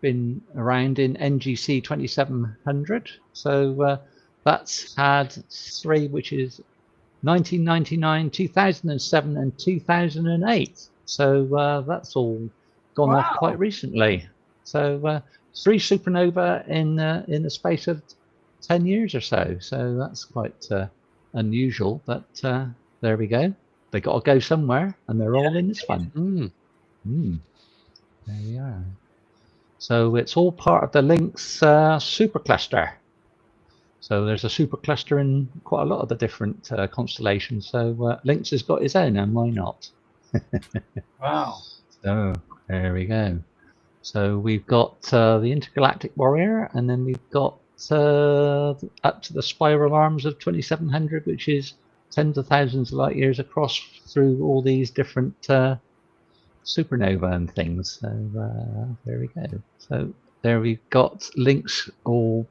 S5: been around in NGC 2700. So that's had 3, which is 1999, 2007, and 2008. So that's all gone off quite recently. So 3 supernova in the space of 10 years or so. So that's quite unusual, but there we go. They got to go somewhere, and they're all in this fun. There we are. So it's all part of the Lynx supercluster. So there's a supercluster in quite a lot of the different constellations. So Lynx has got his own, and why not?
S1: Wow.
S5: So there we go. So we've got the Intergalactic Warrior, and then we've got up to the spiral arms of 2700, which is tens of thousands of light years across through all these different supernova and things. So there we go. So there we've got links all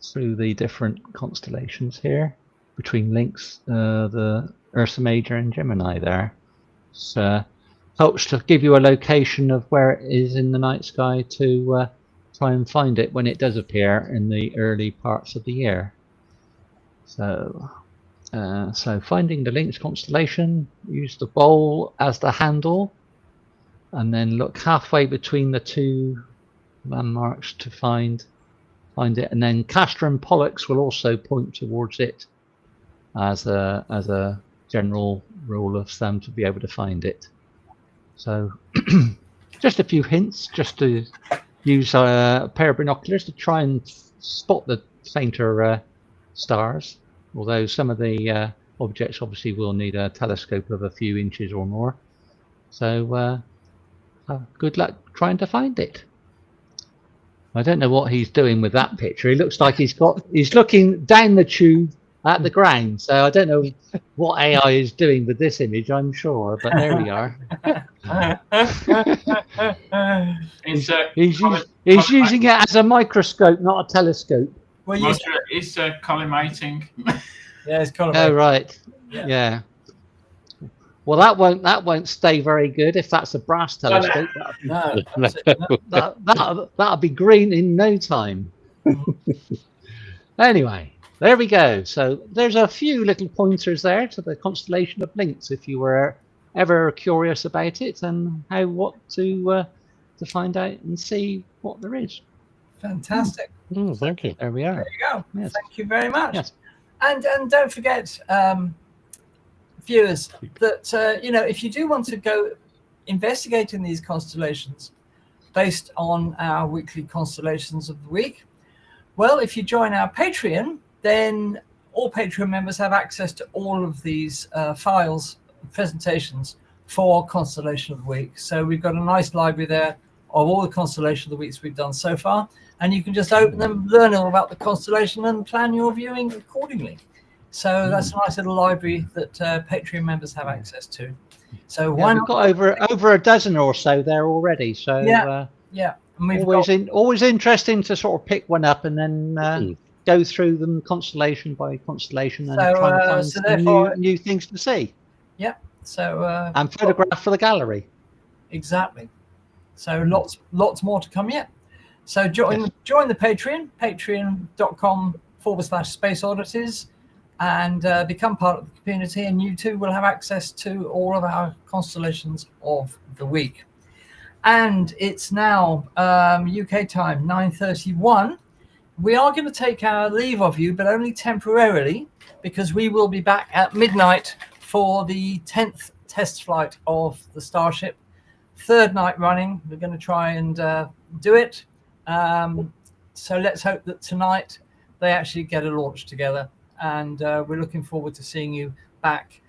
S5: through the different constellations here, between Lynx, the Ursa Major and Gemini there. So helps to give you a location of where it is in the night sky to try and find it when it does appear in the early parts of the year. So finding the Lynx constellation, use the bowl as the handle, and then look halfway between the 2 landmarks to find it, and then Castor and Pollux will also point towards it as a general rule of thumb to be able to find it. So just a few hints, just to use a pair of binoculars to try and spot the fainter stars. Although some of the objects obviously will need a telescope of a few inches or more. So good luck trying to find it. I don't know what he's doing with that picture. He looks like he's looking down the tube at the ground. So I don't know what AI is doing with this image, I'm sure, but there we are. He's using it as a microscope, not a telescope.
S4: Well, it's collimating.
S1: Yeah, it's collimating.
S5: Oh, right. Yeah. Well, that won't stay very good if that's a brass telescope.
S1: No.
S5: That'll be green in no time. Anyway, there we go. So there's a few little pointers there to the constellation of Lynx if you were ever curious about it and what to find out and see what there is.
S1: Fantastic.
S3: Thank you.
S5: There we are.
S1: There you go.
S5: Yes.
S1: Thank you very much.
S5: Yes.
S1: And don't forget, viewers, that if you do want to go investigating these constellations, based on our weekly constellations of the week. Well, if you join our Patreon, then all Patreon members have access to all of these files, presentations for Constellation of the Week. So we've got a nice library there of all the Constellation of the Weeks we've done so far. And you can just open them, learn all about the constellation, and plan your viewing accordingly. So that's a nice little library that Patreon members have access to. So why
S5: we've got over a dozen or so there already. So
S1: yeah, and we've
S5: always interesting to sort of pick one up and then go through them constellation by constellation and try and find some new things to see.
S1: Yeah. So
S5: and photograph for the gallery.
S1: Exactly. So lots more to come yet. So join the Patreon, patreon.com/Space Oddities, and become part of the community, and you too will have access to all of our constellations of the week. And it's now UK time 9:31. We are going to take our leave of you, but only temporarily, because we will be back at midnight for the 10th test flight of the Starship. Third night running. We're going to try and do it. So let's hope that tonight they actually get a launch together. And we're looking forward to seeing you back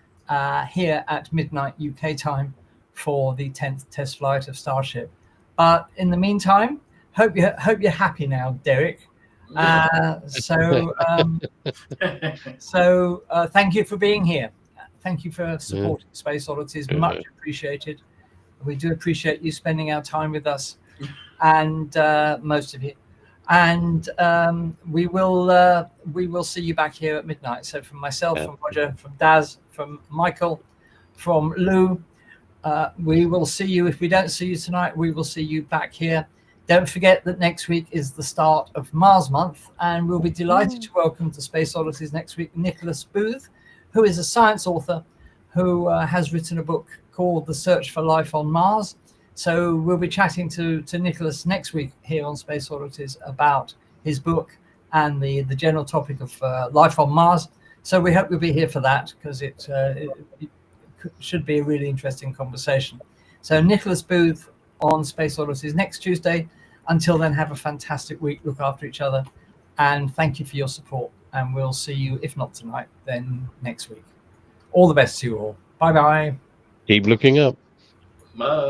S1: here at midnight UK time for the 10th test flight of Starship. But in the meantime, hope you're happy now, Derek. So thank you for being here. Thank you for supporting Space Oddities. Much appreciated. We do appreciate you spending our time with us, and most of you. And we will see you back here at midnight. So from myself, from Roger, from Daz, from Michael, from Lou, we will see you. If we don't see you tonight, we will see you back here. Don't forget that next week is the start of Mars Month, and we'll be delighted to welcome to Space Oddities next week Nicholas Booth, who is a science author who has written a book called The Search for Life on Mars. So we'll be chatting to Nicholas next week here on Space Oddities about his book and the general topic of life on Mars. So we hope you'll be here for that, because it should be a really interesting conversation. So Nicholas Booth on Space Oddities next Tuesday. Until then, have a fantastic week. Look after each other. And thank you for your support. And we'll see you, if not tonight, then next week. All the best to you all. Bye-bye.
S3: Keep looking up.
S4: Bye.